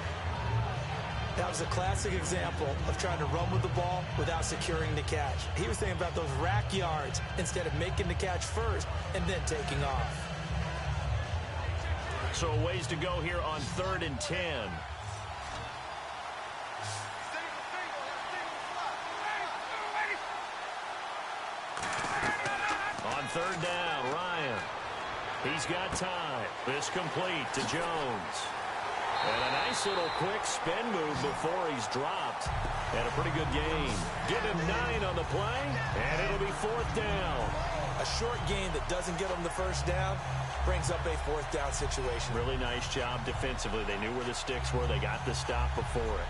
That was a classic example of trying to run with the ball without securing the catch. He was thinking about those rack yards instead of making the catch first and then taking off. So a ways to go here on 3rd and 10. On 3rd down, Ryan. He's got time. This complete to Jones. And a nice little quick spin move before he's dropped. And a pretty good gain. Give him 9 on the play, and it'll be 4th down. A short gain that doesn't get him the first down brings up a 4th down situation. Really nice job defensively. They knew where the sticks were. They got the stop before it.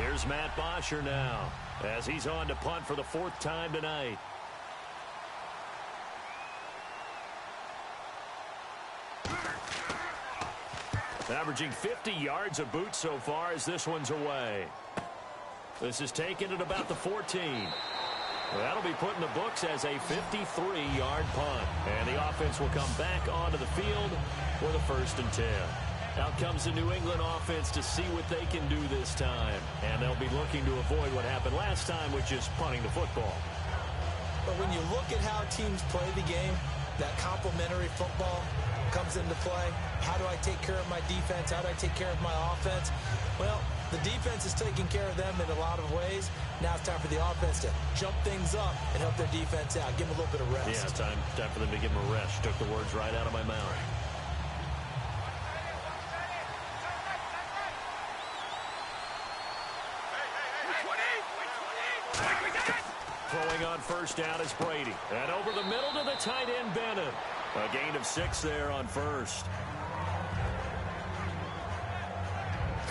Here's Matt Bosher now as he's on to punt for the 4th time tonight. Averaging 50 yards a boot so far as this one's away. This is taken at about the 14. Well, that'll be put in the books as a 53-yard punt. And the offense will come back onto the field for the 1st and 10. Out comes the New England offense to see what they can do this time. And they'll be looking to avoid what happened last time, which is punting the football. But when you look at how teams play the game, that complementary football comes into play. How do I take care of my defense? How do I take care of my offense? Well, the defense is taking care of them in a lot of ways. Now it's time for the offense to jump things up and help their defense out. Give them a little bit of rest. Yeah, time for them to give them a rest. Took the words right out of my mouth. Throwing on 1st down is Brady. And over the middle to the tight end, Bennett. A gain of 6 there on 1st.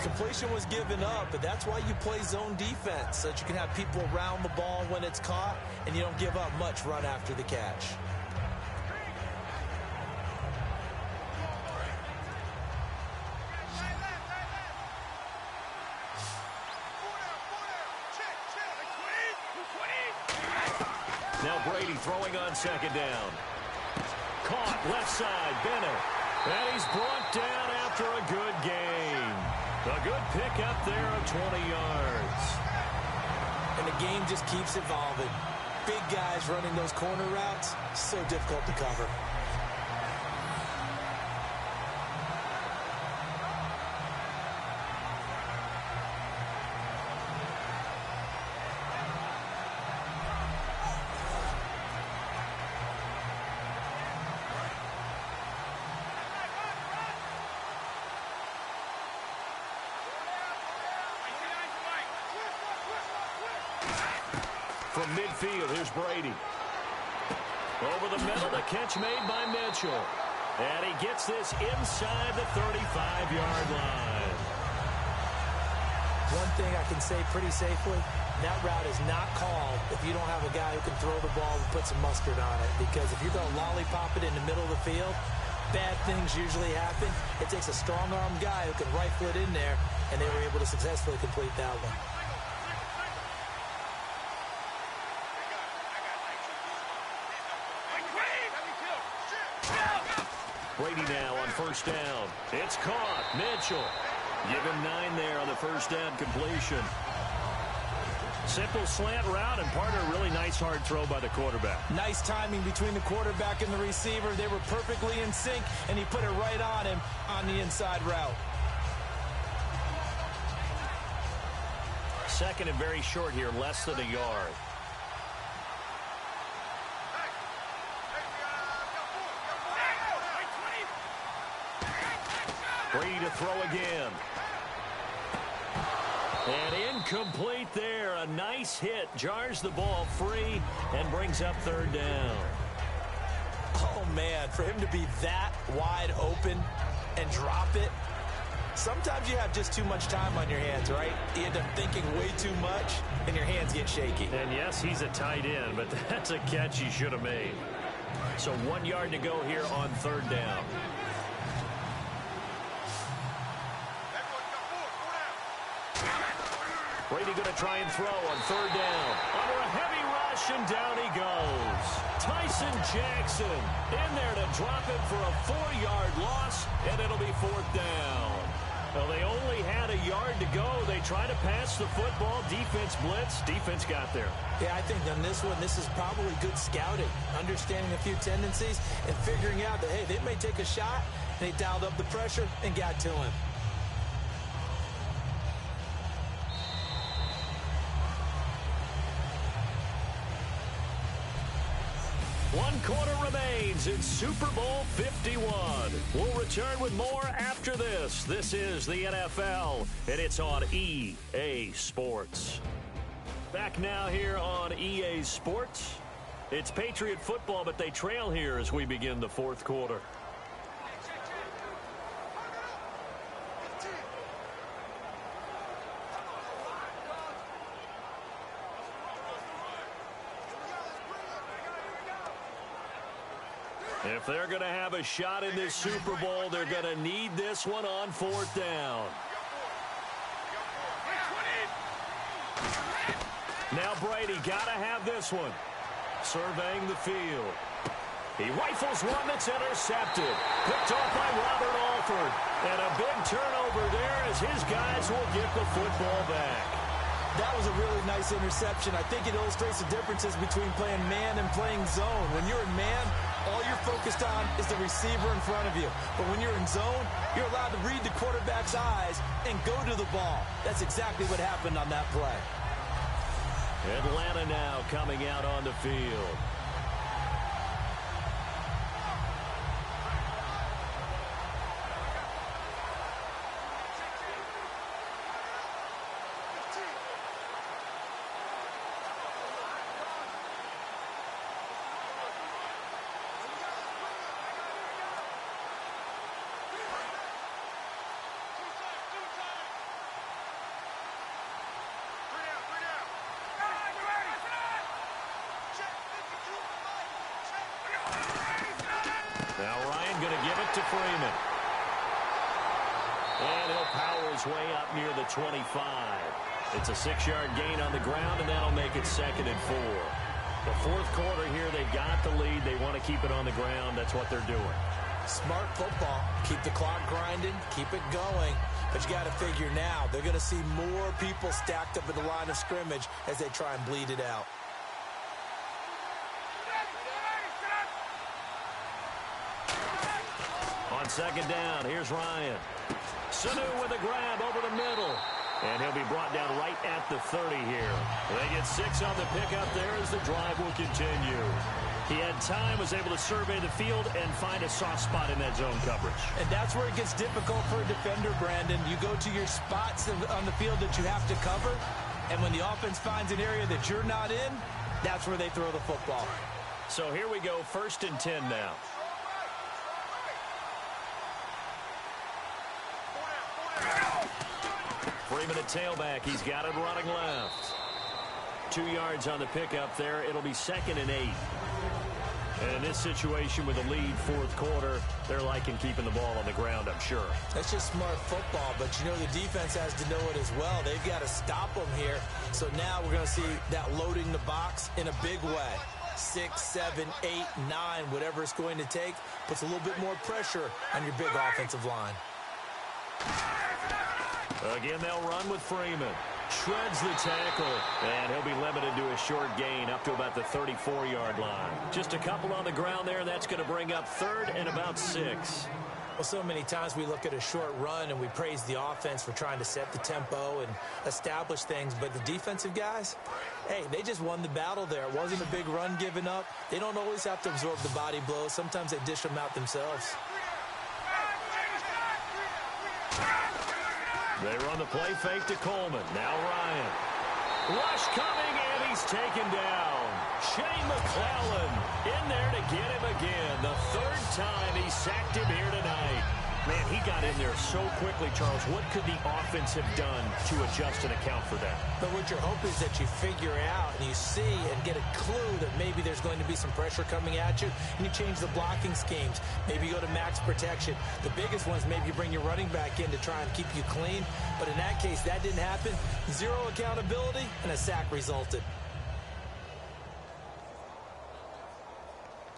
Completion was given up, but that's why you play zone defense, so that you can have people around the ball when it's caught, and you don't give up much run after the catch. Now Brady throwing on 2nd down. Caught left side, Bennett. And he's brought down after a good gain. A good pickup there of 20 yards. And the game just keeps evolving. Big guys running those corner routes, so difficult to cover. From midfield, here's Brady. Over the middle, the catch made by Mitchell. And he gets this inside the 35-yard line. One thing I can say pretty safely, that route is not called if you don't have a guy who can throw the ball and put some mustard on it. Because if you're going to lollipop it in the middle of the field, bad things usually happen. It takes a strong-armed guy who can rifle it in there, and they were able to successfully complete that one. Brady now on 1st down. It's caught. Mitchell. Give him 9 there on the 1st down completion. Simple slant route, and part of a really nice hard throw by the quarterback. Nice timing between the quarterback and the receiver. They were perfectly in sync, and he put it right on him on the inside route. 2nd and very short here, less than a yard. Brady to throw again. And incomplete there. A nice hit. Jars the ball free and brings up 3rd down. Oh, man, for him to be that wide open and drop it. Sometimes you have just too much time on your hands, right? You end up thinking way too much, and your hands get shaky. And yes, he's a tight end, but that's a catch he should have made. So 1 yard to go here on third down. Brady going to try and throw on third down. Under a heavy rush, and down he goes. Tyson Jackson in there to drop him for a 4-yard loss, and it'll be fourth down. Well, they only had a yard to go. They try to pass the football. Defense blitz. Defense got there. Yeah, I think on this one, this is probably good scouting, understanding a few tendencies, and figuring out that, hey, they may take a shot. They dialed up the pressure and got to him. One quarter remains in Super Bowl 51. We'll return with more after this. This is the NFL, and it's on EA Sports. Back now here on EA Sports. It's Patriot football, but they trail here as we begin the fourth quarter. If they're going to have a shot in this Super Bowl, they're going to need this one on fourth down. Now Brady got to have this one. Surveying the field. He rifles one that's intercepted. Picked off by Robert Alford. And a big turnover there as his guys will get the football back. That was a really nice interception. I think it illustrates the differences between playing man and playing zone. When you're in man, all you're focused on is the receiver in front of you. But when you're in zone, you're allowed to read the quarterback's eyes and go to the ball. That's exactly what happened on that play. Atlanta now coming out on the field. To Freeman. And he'll power his way up near the 25. It's a 6-yard gain on the ground, and that'll make it 2nd and 4. The fourth quarter here, they got the lead. They want to keep it on the ground. That's what they're doing. Smart football. Keep the clock grinding. Keep it going. But you got to figure now, they're going to see more people stacked up at the line of scrimmage as they try and bleed it out. On second down, here's Ryan. Sanu with a grab over the middle. And he'll be brought down right at the 30 here. They get 6 on the pickup there as the drive will continue. He had time, was able to survey the field and find a soft spot in that zone coverage. And that's where it gets difficult for a defender, Brandon. You go to your spots on the field that you have to cover, and when the offense finds an area that you're not in, that's where they throw the football. So here we go, 1st and 10 now. Freeman at tailback. He's got it running left. 2 yards on the pickup there. It'll be 2nd and 8. And in this situation with a lead fourth quarter, they're liking keeping the ball on the ground, I'm sure. That's just smart football, but you know the defense has to know it as well. They've got to stop them here. So now we're going to see that loading the box in a big way. 6, 7, 8, 9, whatever it's going to take, puts a little bit more pressure on your big offensive line. Again, they'll run with Freeman. Shreds the tackle, and he'll be limited to a short gain up to about the 34-yard line. Just a couple on the ground there, and that's going to bring up 3rd and about 6. Well, so many times we look at a short run and we praise the offense for trying to set the tempo and establish things, but the defensive guys, hey, they just won the battle there. It wasn't a big run given up. They don't always have to absorb the body blows. Sometimes they dish them out themselves. They run the play fake to Coleman. Now Ryan. Rush coming, and he's taken down. Shane McClellan in there to get him again. The third time he sacked him here tonight. Man, he got in there so quickly, Charles. What could the offense have done to adjust and account for that? But what your hope is that you figure out and you see and get a clue that maybe there's going to be some pressure coming at you, and you change the blocking schemes. Maybe you go to max protection. The biggest one is maybe you bring your running back in to try and keep you clean. But in that case, that didn't happen. Zero accountability, and a sack resulted.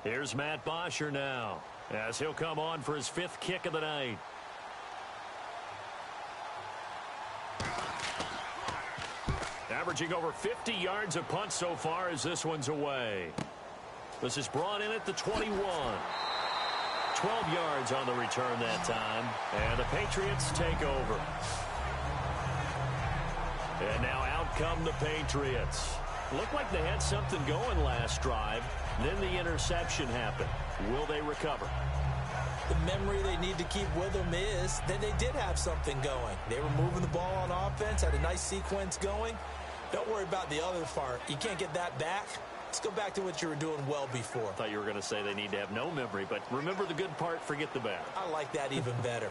Here's Matt Bosher now, as he'll come on for his 5th kick of the night. Averaging over 50 yards a punt so far as this one's away. This is brought in at the 21. 12 yards on the return that time. And the Patriots take over. And now out come the Patriots. Looked like they had something going last drive. Then the interception happened. Will they recover? The memory they need to keep with them is that they did have something going. They were moving the ball on offense, had a nice sequence going. Don't worry about the other part. You can't get that back. Let's go back to what you were doing well before. I thought you were going to say they need to have no memory, but remember the good part, forget the bad. I like that even better.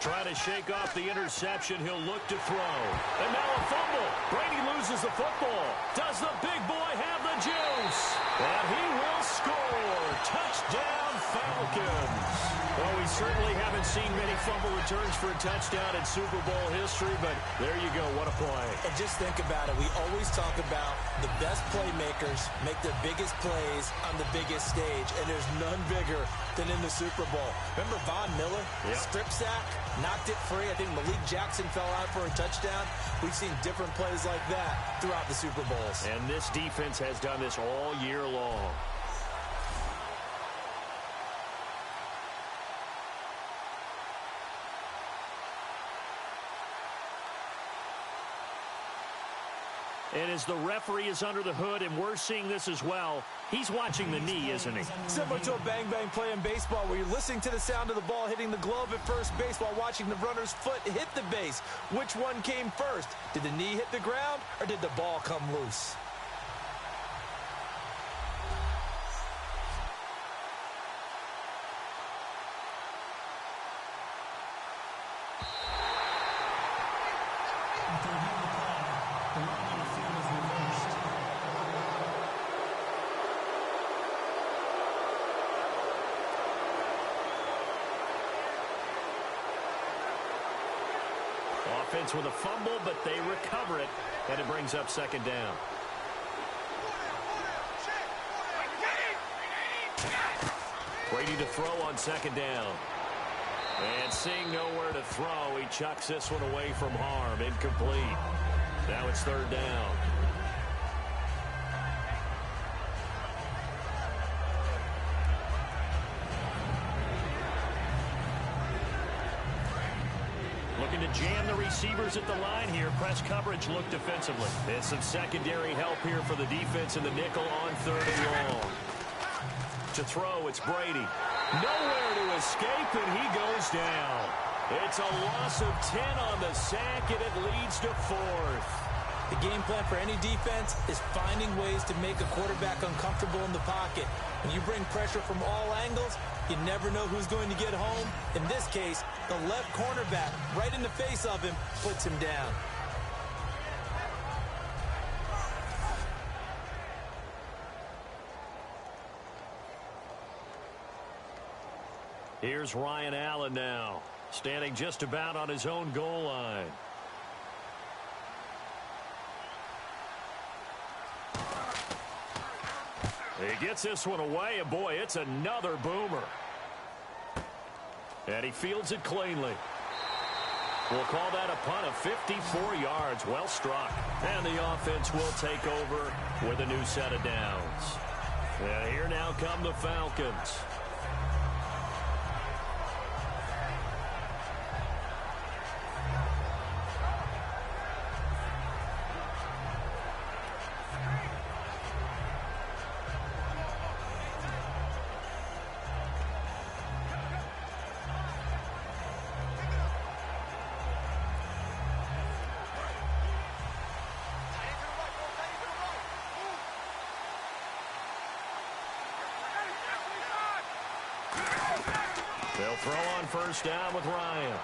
Trying to shake off the interception. He'll look to throw. And now a fumble. Brady loses the football. Does the big boy have the juice? And he will score. Touchdown, Falcons. Well, we certainly haven't seen many fumble returns for a touchdown in Super Bowl history, but there you go. What a play. And just think about it. We always talk about the best playmakers make their biggest plays on the biggest stage, and there's none bigger than in the Super Bowl. Remember Von Miller? Yep. Strip sack, knocked it free. I think Malik Jackson fell out for a touchdown. We've seen different plays like that throughout the Super Bowls. And this defense has done this all year long. And as the referee is under the hood, and we're seeing this as well, he's watching the knee, isn't he? Similar to a bang-bang play in baseball where you're listening to the sound of the ball hitting the glove at first base while watching the runner's foot hit the base. Which one came first? Did the knee hit the ground, or did the ball come loose? Offense with a fumble, but they recover it, and it brings up second down. Brady to throw on second down. And seeing nowhere to throw, he chucks this one away from harm. Incomplete. Now it's third down. Looking to jam the receivers at the line here. Press coverage look defensively. And some secondary help here for the defense in the nickel on third and long. To throw, it's Brady. Nowhere to escape, and he goes down. It's a loss of 10 on the sack, and it leads to fourth. The game plan for any defense is finding ways to make a quarterback uncomfortable in the pocket. When you bring pressure from all angles, you never know who's going to get home. In this case, the left cornerback, right in the face of him, puts him down. Here's Ryan Allen now, standing just about on his own goal line. He gets this one away, and boy, it's another boomer. And he fields it cleanly. We'll call that a punt of 54 yards. Well struck. And the offense will take over with a new set of downs. And here now come the Falcons. They'll throw on first down with Ryan.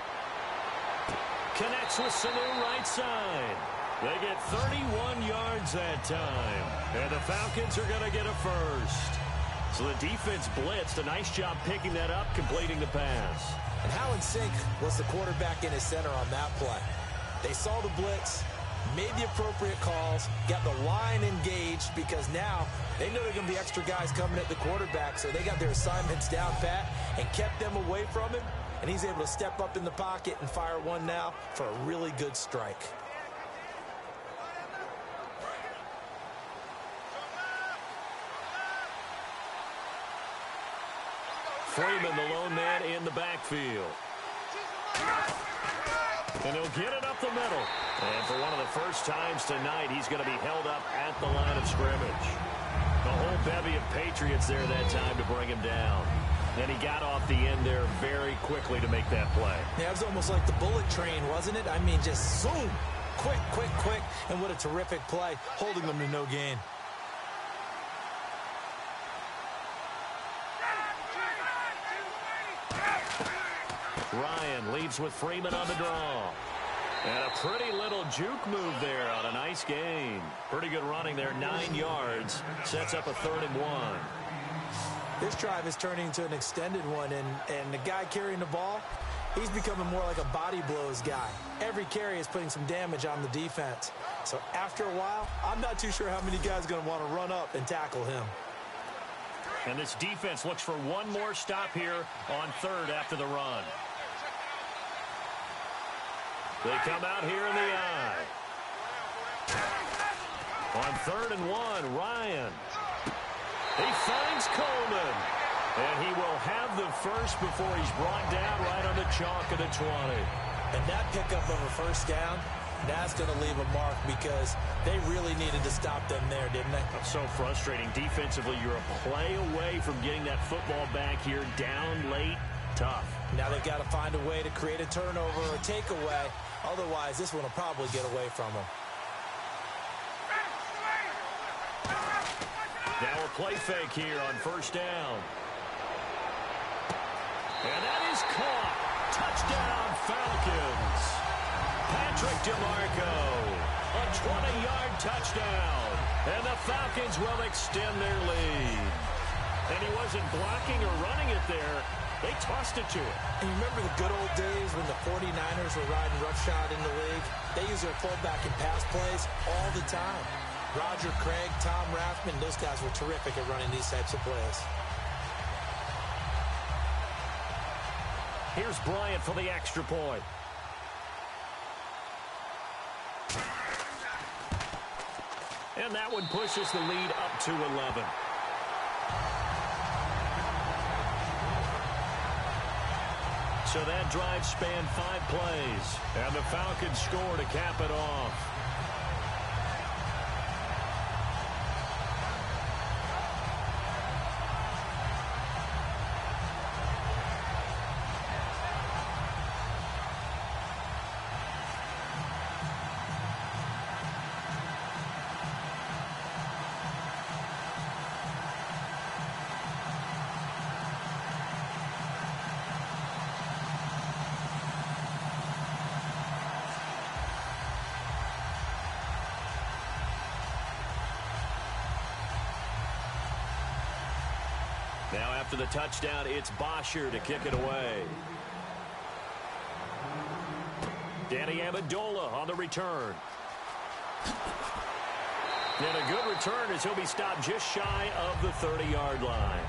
Connects with Sanu right side. They get 31 yards that time. And the Falcons are going to get a first. So the defense blitzed. A nice job picking that up, completing the pass. And how in sync was the quarterback in his center on that play? They saw the blitz, made the appropriate calls, got the line engaged because now they know there are going to be extra guys coming at the quarterback, so they got their assignments down pat and kept them away from him, and he's able to step up in the pocket and fire one now for a really good strike. Freeman, the lone man in the backfield. And he'll get it up the middle. And for one of the first times tonight, he's going to be held up at the line of scrimmage. The whole bevy of Patriots there that time to bring him down. And he got off the end there very quickly to make that play. Yeah, it was almost like the bullet train, wasn't it? I mean, just zoom. Quick, quick, quick. And what a terrific play, holding them to no gain. Ryan leads with Freeman on the draw. And a pretty little juke move there on a nice gain. Pretty good running there, 9 yards. Sets up a 3rd and 1. This drive is turning into an extended one, and the guy carrying the ball, he's becoming more like a body blows guy. Every carry is putting some damage on the defense. So after a while, I'm not too sure how many guys are going to want to run up and tackle him. And this defense looks for one more stop here on 3rd after the run. They come out here in the eye. On 3rd and 1, Ryan. He finds Coleman. And he will have the first before he's brought down right on the chalk of the 20. And that pickup of a first down, that's going to leave a mark because they really needed to stop them there, didn't they? That's so frustrating. Defensively, you're a play away from getting that football back here down late. Tough. Now they've got to find a way to create a turnover or takeaway. Otherwise, this one will probably get away from them. Now a play fake here on first down. And that is caught. Touchdown, Falcons. Patrick DeMarco. A 20-yard touchdown. And the Falcons will extend their lead. And he wasn't blocking or running it there. They tossed it to him. And you remember the good old days when the 49ers were riding roughshod in the league? They used their fullback in pass plays all the time. Roger Craig, Tom Rathman, those guys were terrific at running these types of plays. Here's Bryant for the extra point. And that one pushes the lead up to 11. So that drive spanned 5 plays. And the Falcons score to cap it off. Now after the touchdown, it's Bosher to kick it away. Danny Amendola on the return. And a good return as he'll be stopped just shy of the 30-yard line.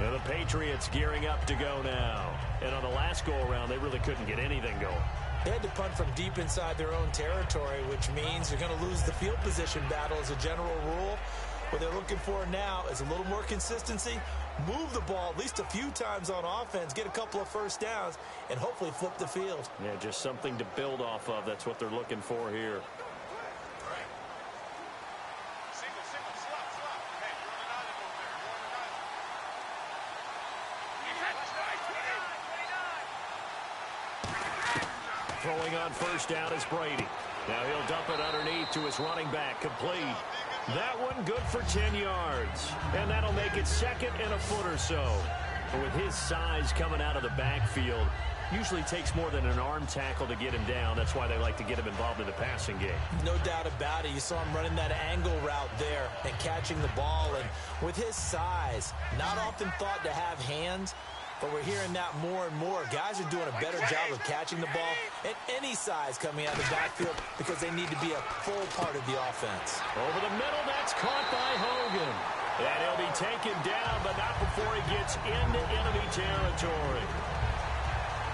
And the Patriots gearing up to go now. And on the last go-around, they really couldn't get anything going. They had to punt from deep inside their own territory, which means they're going to lose the field position battle as a general rule. What they're looking for now is a little more consistency, move the ball at least a few times on offense, get a couple of first downs, and hopefully flip the field. Yeah, just something to build off of. That's what they're looking for here. Throwing on first down is Brady. Now he'll dump it underneath to his running back, complete. That one good for 10 yards. And that'll make it second and a foot or so. With his size coming out of the backfield, usually takes more than an arm tackle to get him down. That's why they like to get him involved in the passing game. No doubt about it. You saw him running that angle route there and catching the ball. And with his size, not often thought to have hands, but we're hearing that more and more. Guys are doing a better job of catching the ball at any size coming out of the backfield because they need to be a full part of the offense. Over the middle, that's caught by Hogan. And he'll be taken down, but not before he gets into enemy territory.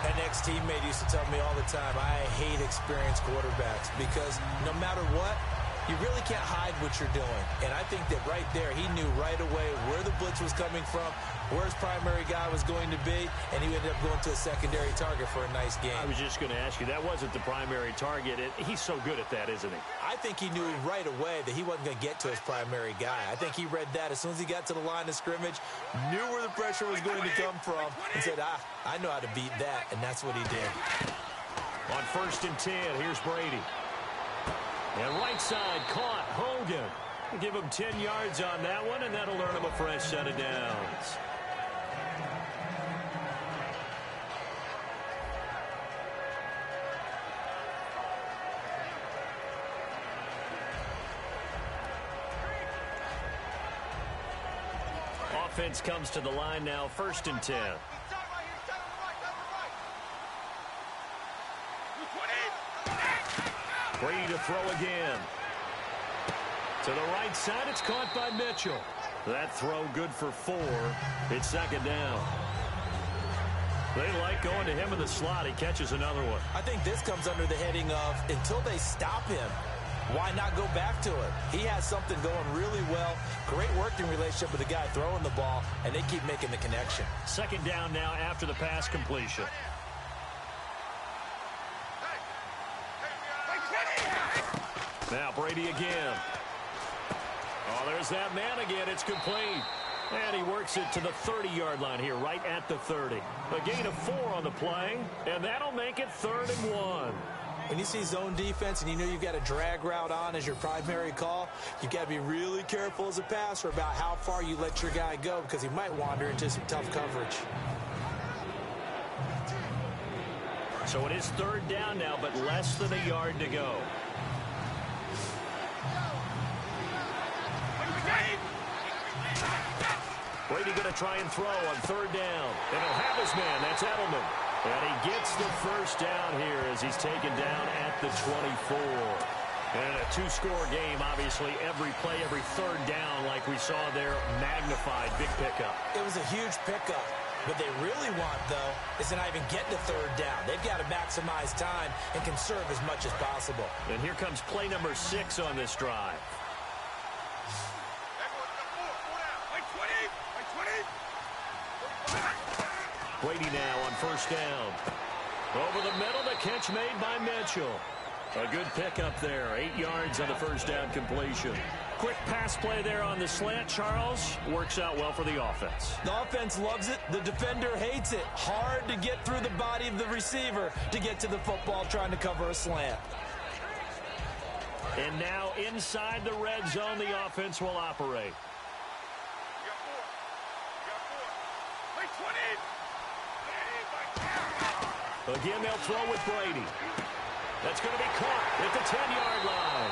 An ex-teammate used to tell me all the time, I hate experienced quarterbacks because no matter what, you really can't hide what you're doing. And I think that right there, he knew right away where the blitz was coming from, where his primary guy was going to be, and he ended up going to a secondary target for a nice game. I was just going to ask you, that wasn't the primary target. He's so good at that, isn't he? I think he knew right away that he wasn't going to get to his primary guy. I think he read that as soon as he got to the line of scrimmage, knew where the pressure was going to come from, and said, I know how to beat that, and that's what he did. On 1st and 10, here's Brady. And right side caught Hogan. Give him 10 yards on that one, and that'll earn him a fresh set of downs. Offense comes to the line now, 1st and 10. Brady to throw again. To the right side, it's caught by Mitchell. That throw good for 4. It's 2nd down. They like going to him in the slot. He catches another one. I think this comes under the heading of until they stop him, why not go back to it? He has something going really well. Great working relationship with the guy throwing the ball, and they keep making the connection. 2nd down now after the pass completion. Now Brady again. Oh, there's that man again. It's complete. And he works it to the 30-yard line here, right at the 30. A gain of 4 on the play, and that'll make it 3rd and 1. When you see zone defense and you know you've got a drag route on as your primary call, you've got to be really careful as a passer about how far you let your guy go because he might wander into some tough coverage. So it is 3rd down now, but less than a yard to go. Brady going to try and throw on 3rd down. And he'll have his man. That's Edelman. And he gets the 1st down here as he's taken down at the 24. And a 2-score game, obviously. Every play, every 3rd down, like we saw there, magnified. Big pickup. It was a huge pickup. What they really want, though, is to not even get to 3rd down. They've got to maximize time and conserve as much as possible. And here comes play number 6 on this drive. Brady now on 1st down. Over the middle, the catch made by Mitchell. A good pickup there. 8 yards on the 1st down completion. Quick pass play there on the slant, Charles. Works out well for the offense. The offense loves it. The defender hates it. Hard to get through the body of the receiver to get to the football trying to cover a slant. And now inside the red zone, the offense will operate. Again, they'll throw with Brady. That's going to be caught at the 10-yard line.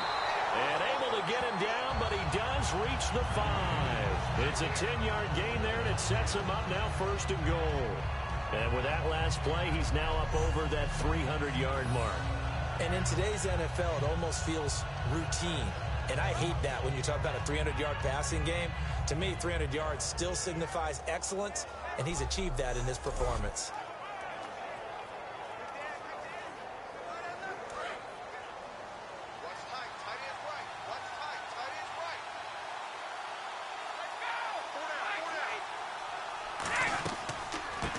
And able to get him down, but he does reach the 5. It's a 10-yard gain there, and it sets him up now 1st and goal. And with that last play, he's now up over that 300-yard mark. And in today's NFL, it almost feels routine. And I hate that when you talk about a 300-yard passing game. To me, 300 yards still signifies excellence, and he's achieved that in this performance.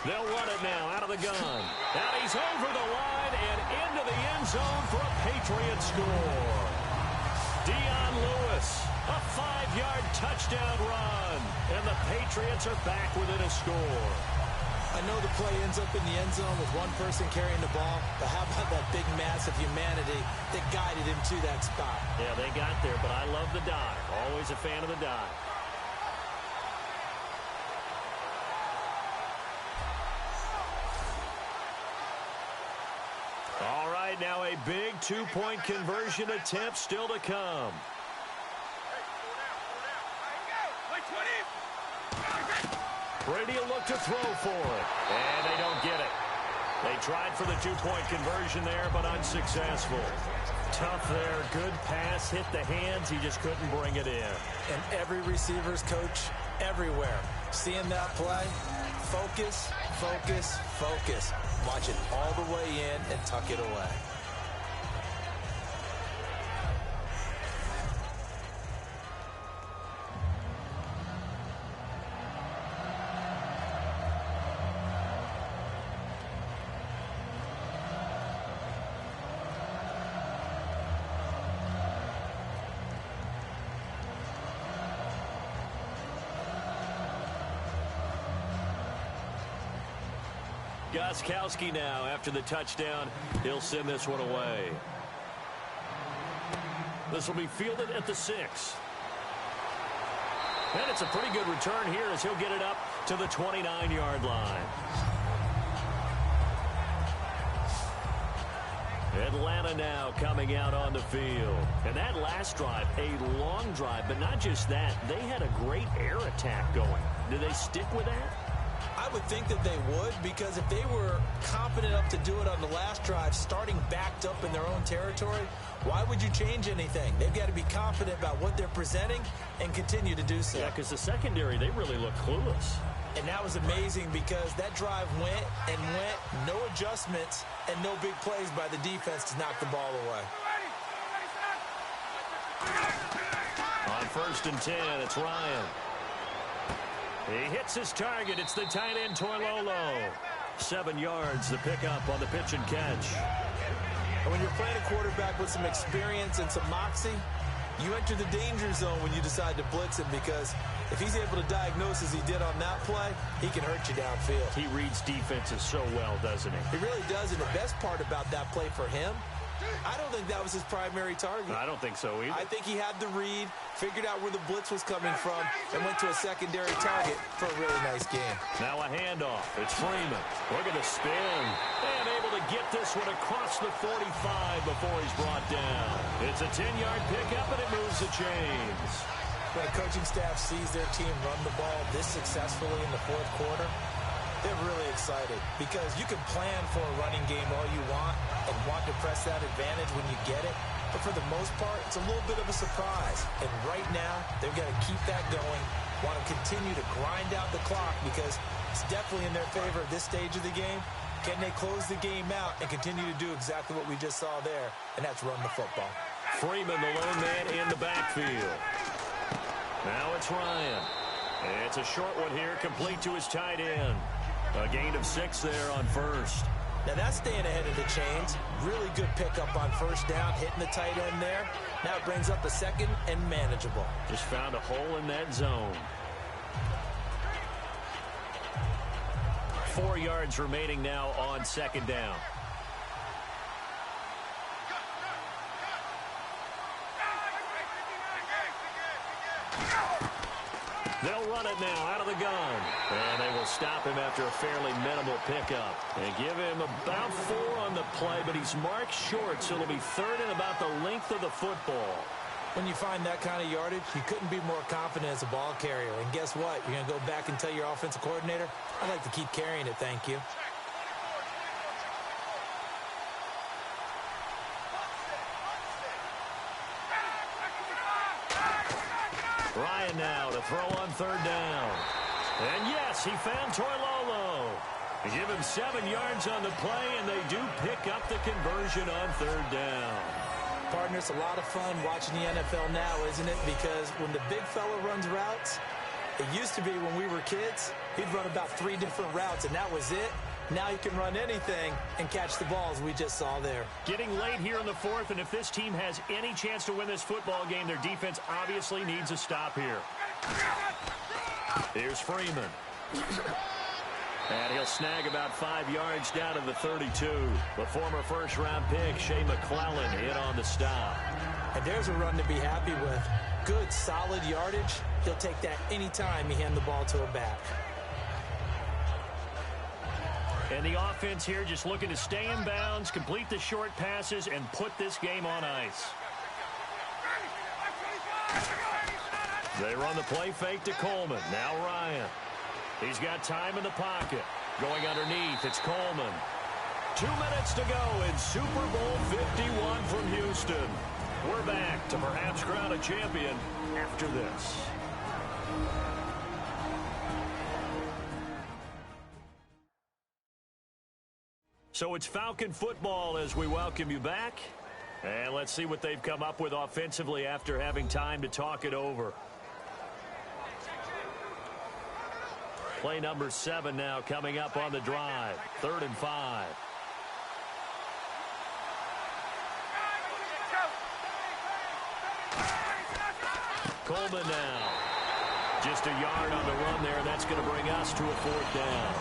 They'll run it now out of the gun. Now he's over the line and into the end zone for a Patriots score. Dion Lewis, a 5-yard touchdown run. And the Patriots are back within a score. I know the play ends up in the end zone with one person carrying the ball, but how about that big mass of humanity that guided him to that spot? Yeah, they got there, but I love the dive. Always a fan of the dive. All right, now a big two-point conversion attempt still to come. Brady will look to throw for it, and they don't get it. They tried for the two-point conversion there, but unsuccessful. Tough there. Good pass. Hit the hands. He just couldn't bring it in. And every receiver's coach everywhere. Seeing that play, focus, focus, focus. Watch it all the way in and tuck it away. Gostkowski now after the touchdown. He'll send this one away. This will be fielded at the 6. And it's a pretty good return here as he'll get it up to the 29-yard line. Atlanta now coming out on the field. And that last drive, a long drive, but not just that. They had a great air attack going. Do they stick with that? I would think that they would, because if they were confident enough to do it on the last drive, starting backed up in their own territory, why would you change anything? They've got to be confident about what they're presenting and continue to do so. Yeah, because the secondary, they really look clueless. And that was amazing because that drive went and went, no adjustments, and no big plays by the defense to knock the ball away. On 1st and 10, it's Ryan. He hits his target. It's the tight end, Toilolo. 7 yards, the pickup on the pitch and catch. And when you're playing a quarterback with some experience and some moxie, you enter the danger zone when you decide to blitz him, because if he's able to diagnose as he did on that play, he can hurt you downfield. He reads defenses so well, doesn't he? He really does, and the best part about that play for him, I don't think that was his primary target. I don't think so either. I think he had the read, figured out where the blitz was coming from, and went to a secondary target for a really nice game. Now a handoff. It's Freeman. Looking to spin. And able to get this one across the 45 before he's brought down. It's a 10-yard pickup, and it moves the chains. When a coaching staff sees their team run the ball this successfully in the fourth quarter, they're really excited, because you can plan for a running game all you want and want to press that advantage when you get it. But for the most part, it's a little bit of a surprise. And right now, they've got to keep that going, want to continue to grind out the clock, because it's definitely in their favor at this stage of the game. Can they close the game out and continue to do exactly what we just saw there, and that's run the football. Freeman, the lone man in the backfield. Now it's Ryan. It's a short one here, complete to his tight end. A gain of 6 there on 1st. Now that's staying ahead of the chains. Really good pickup on 1st down, hitting the tight end there. Now it brings up a 2nd and manageable. Just found a hole in that zone. 4 yards remaining now on 2nd down. They'll run it now out of the gun. And they will stop him after a fairly minimal pickup. And give him about 4 on the play, but he's marked short, so it'll be 3rd and about the length of the football. When you find that kind of yardage, you couldn't be more confident as a ball carrier. And guess what? You're going to go back and tell your offensive coordinator, I'd like to keep carrying it, thank you. Ryan now to throw on 3rd down. And yes, he found Toilolo. They give him 7 yards on the play, and they do pick up the conversion on 3rd down. Partner, it's a lot of fun watching the NFL now, isn't it? Because when the big fella runs routes, it used to be when we were kids, he'd run about 3 different routes, and that was it. Now he can run anything and catch the balls we just saw there. Getting late here in the 4th, and if this team has any chance to win this football game, their defense obviously needs a stop here. Here's Freeman. And he'll snag about 5 yards down to the 32. The former first-round pick, Shea McClellan, in on the stop. And there's a run to be happy with. Good, solid yardage. He'll take that anytime he hand the ball to a back. And the offense here just looking to stay in bounds, complete the short passes, and put this game on ice. They run the play fake to Coleman. Now Ryan. He's got time in the pocket. Going underneath, it's Coleman. 2 minutes to go in Super Bowl 51 from Houston. We're back to perhaps crown a champion after this. So it's Falcon football as we welcome you back. And let's see what they've come up with offensively after having time to talk it over. Play number 7 now coming up on the drive. 3rd and 5. Coleman now. Just a yard on the run there, and that's going to bring us to a 4th down.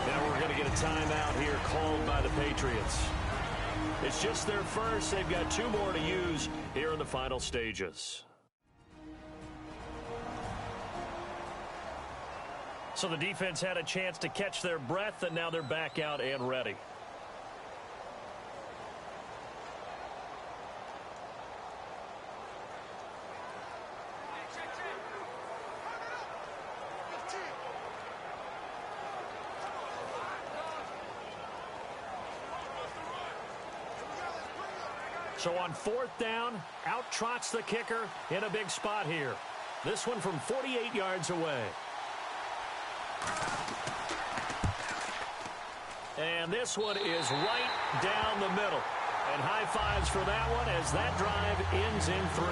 Now we're going to get a timeout here called by the Patriots. It's just their first. They've got 2 more to use here in the final stages. So the defense had a chance to catch their breath, and now they're back out and ready. So on 4th down, out trots the kicker in a big spot here. This one from 48 yards away. And this one is right down the middle. And high fives for that one as that drive ends in 3.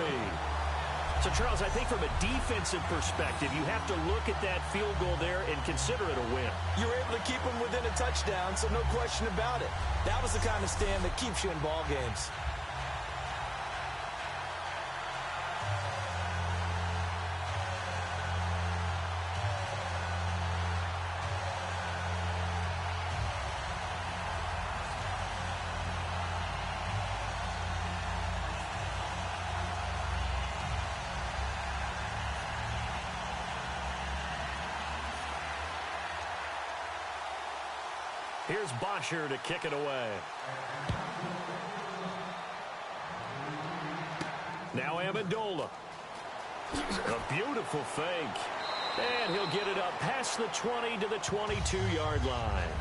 So, Charles, I think from a defensive perspective, you have to look at that field goal there and consider it a win. You were able to keep them within a touchdown, so no question about it. That was the kind of stand that keeps you in ball games. Here's Bosher to kick it away. Now Amendola. A beautiful fake. And he'll get it up past the 20 to the 22-yard line.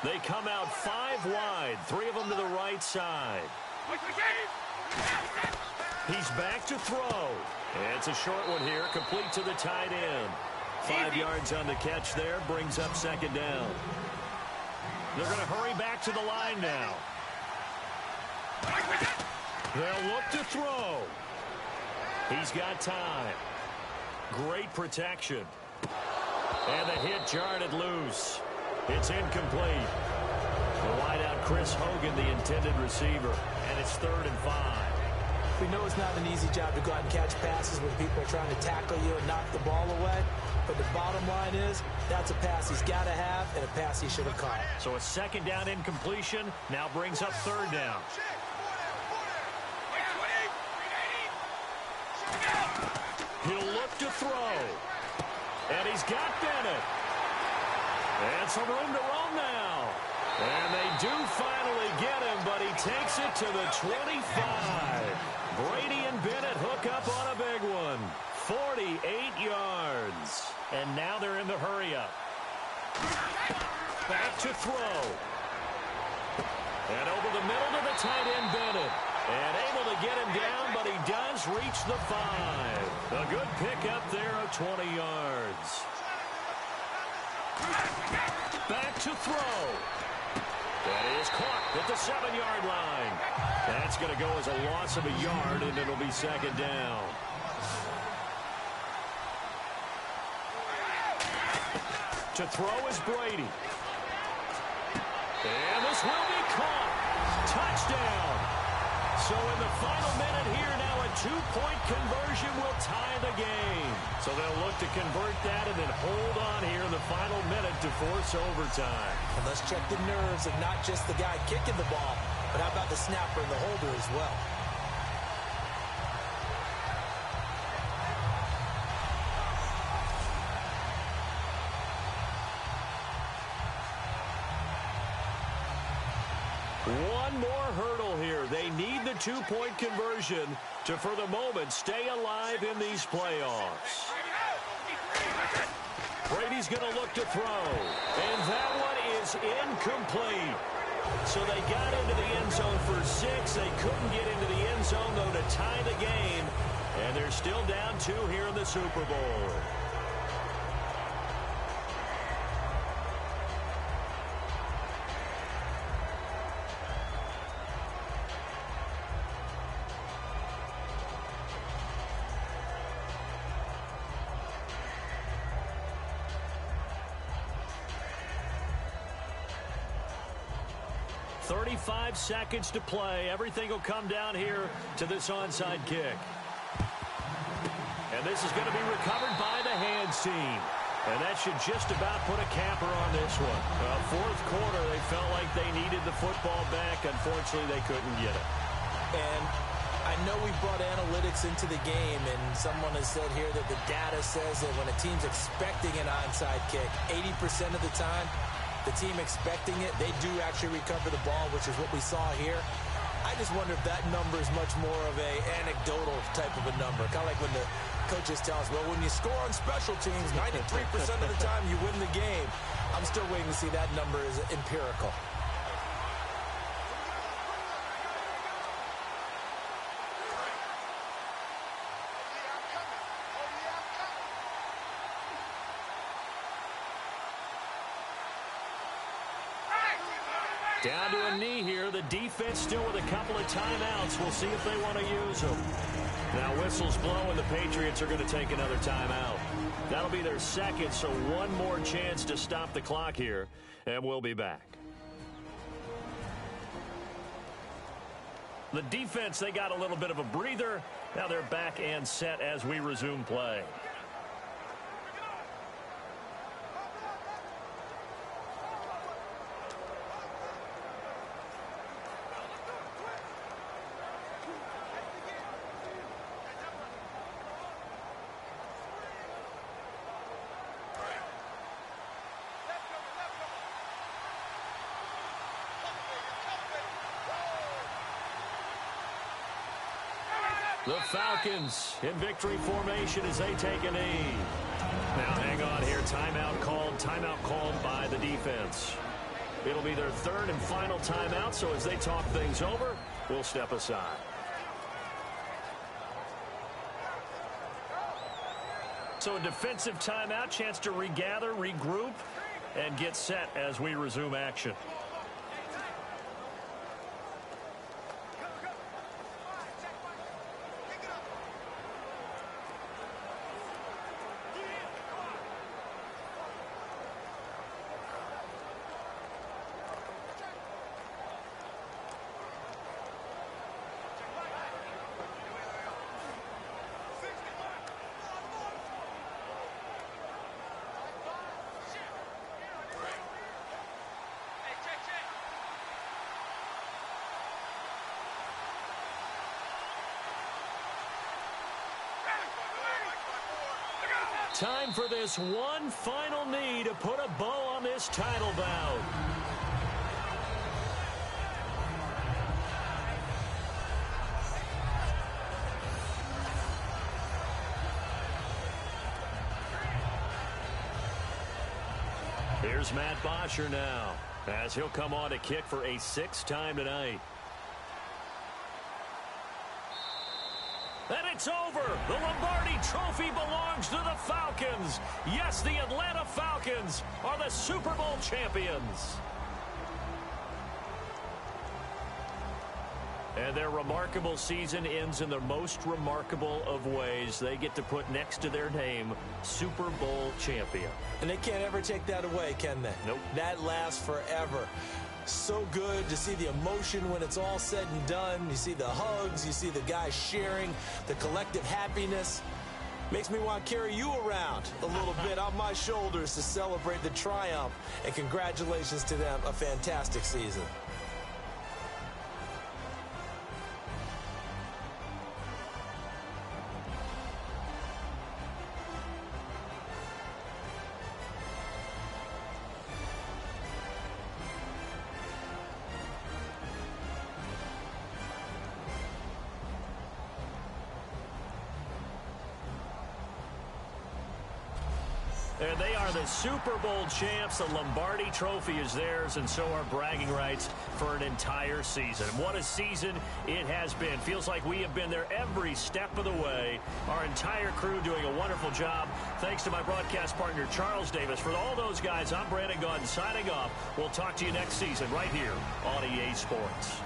They come out 5 wide, 3 of them to the right side. He's back to throw. It's a short one here, complete to the tight end. 5 yards on the catch there, brings up 2nd down. They're going to hurry back to the line now. They'll look to throw. He's got time. Great protection. And the hit jarred it loose. It's incomplete. The wideout Chris Hogan, the intended receiver. And it's 3rd and 5. We know it's not an easy job to go out and catch passes when people are trying to tackle you and knock the ball away. But the bottom line is, that's a pass he's got to have and a pass he should have caught. So a 2nd down incompletion now brings up 3rd down. He'll look to throw. And he's got Bennett. And some room to roam now. And they do finally get him, but he takes it to the 25. Brady and Bennett hook up on a big one. 48 yards. And now they're in the hurry-up. Back to throw. And over the middle to the tight end, Bennett. And able to get him down, but he does reach the 5. A good pick up there of 20 yards. Back to throw. That is caught at the 7-yard line. That's going to go as a loss of a yard, and it'll be second down. To throw is Brady. And this will be caught. Touchdown. So in the final minute here now, a 2-point conversion will tie the game. So they'll look to convert that and then hold on here in the final minute to force overtime. And let's check the nerves of not just the guy kicking the ball, but how about the snapper and the holder as well. One more hurdle here. They need the 2-point conversion to, for the moment, stay alive in these playoffs. Brady's going to look to throw. And that one is incomplete. So they got into the end zone for 6. They couldn't get into the end zone, though, to tie the game. And they're still down 2 here in the Super Bowl. .35 seconds to play. Everything will come down here to this onside kick. And this is going to be recovered by the hands team. And that should just about put a capper on this one. Fourth quarter, they felt like they needed the football back. Unfortunately, they couldn't get it. And I know we brought analytics into the game, and someone has said here that the data says that when a team's expecting an onside kick, 80% of the time, the team expecting it, they do actually recover the ball, which is what we saw here. I just wonder if that number is much more of a anecdotal type of a number. Kind of like when the coaches tell us, well, when you score on special teams, 93% of the time you win the game. I'm still waiting to see that number is empirical. Down to a knee here. The defense still with a couple of timeouts. We'll see if they want to use them. Now whistles blow, and the Patriots are going to take another timeout. That'll be their second, so one more chance to stop the clock here, and we'll be back. The defense, they got a little bit of a breather. Now they're back and set as we resume play. The Falcons in victory formation as they take a knee. Now hang on here. Timeout called by the defense. It'll be their third and final timeout, so as they talk things over, we'll step aside. So a defensive timeout, chance to regather, regroup, and get set as we resume action. Time for this one final knee to put a bow on this title bout. Here's Matt Bosher now, as he'll come on to kick for a 6th time tonight. And It's over. The Lombardi Trophy belongs to the Falcons. Yes, the Atlanta Falcons are the Super Bowl champions. And their remarkable season ends in the most remarkable of ways. They get to put next to their name, Super Bowl champion. And they can't ever take that away, can they? Nope. That lasts forever. So good to see the emotion when it's all said and done. You see the hugs, you see the guys sharing, the collective happiness. Makes me want to carry you around a little bit on my shoulders to celebrate the triumph. And congratulations to them, a fantastic season. And they are the Super Bowl champs. The Lombardi Trophy is theirs, and so are bragging rights for an entire season. What a season it has been. Feels like we have been there every step of the way. Our entire crew doing a wonderful job. Thanks to my broadcast partner, Charles Davis. For all those guys, I'm Brandon Gaudin signing off. We'll talk to you next season right here on EA Sports.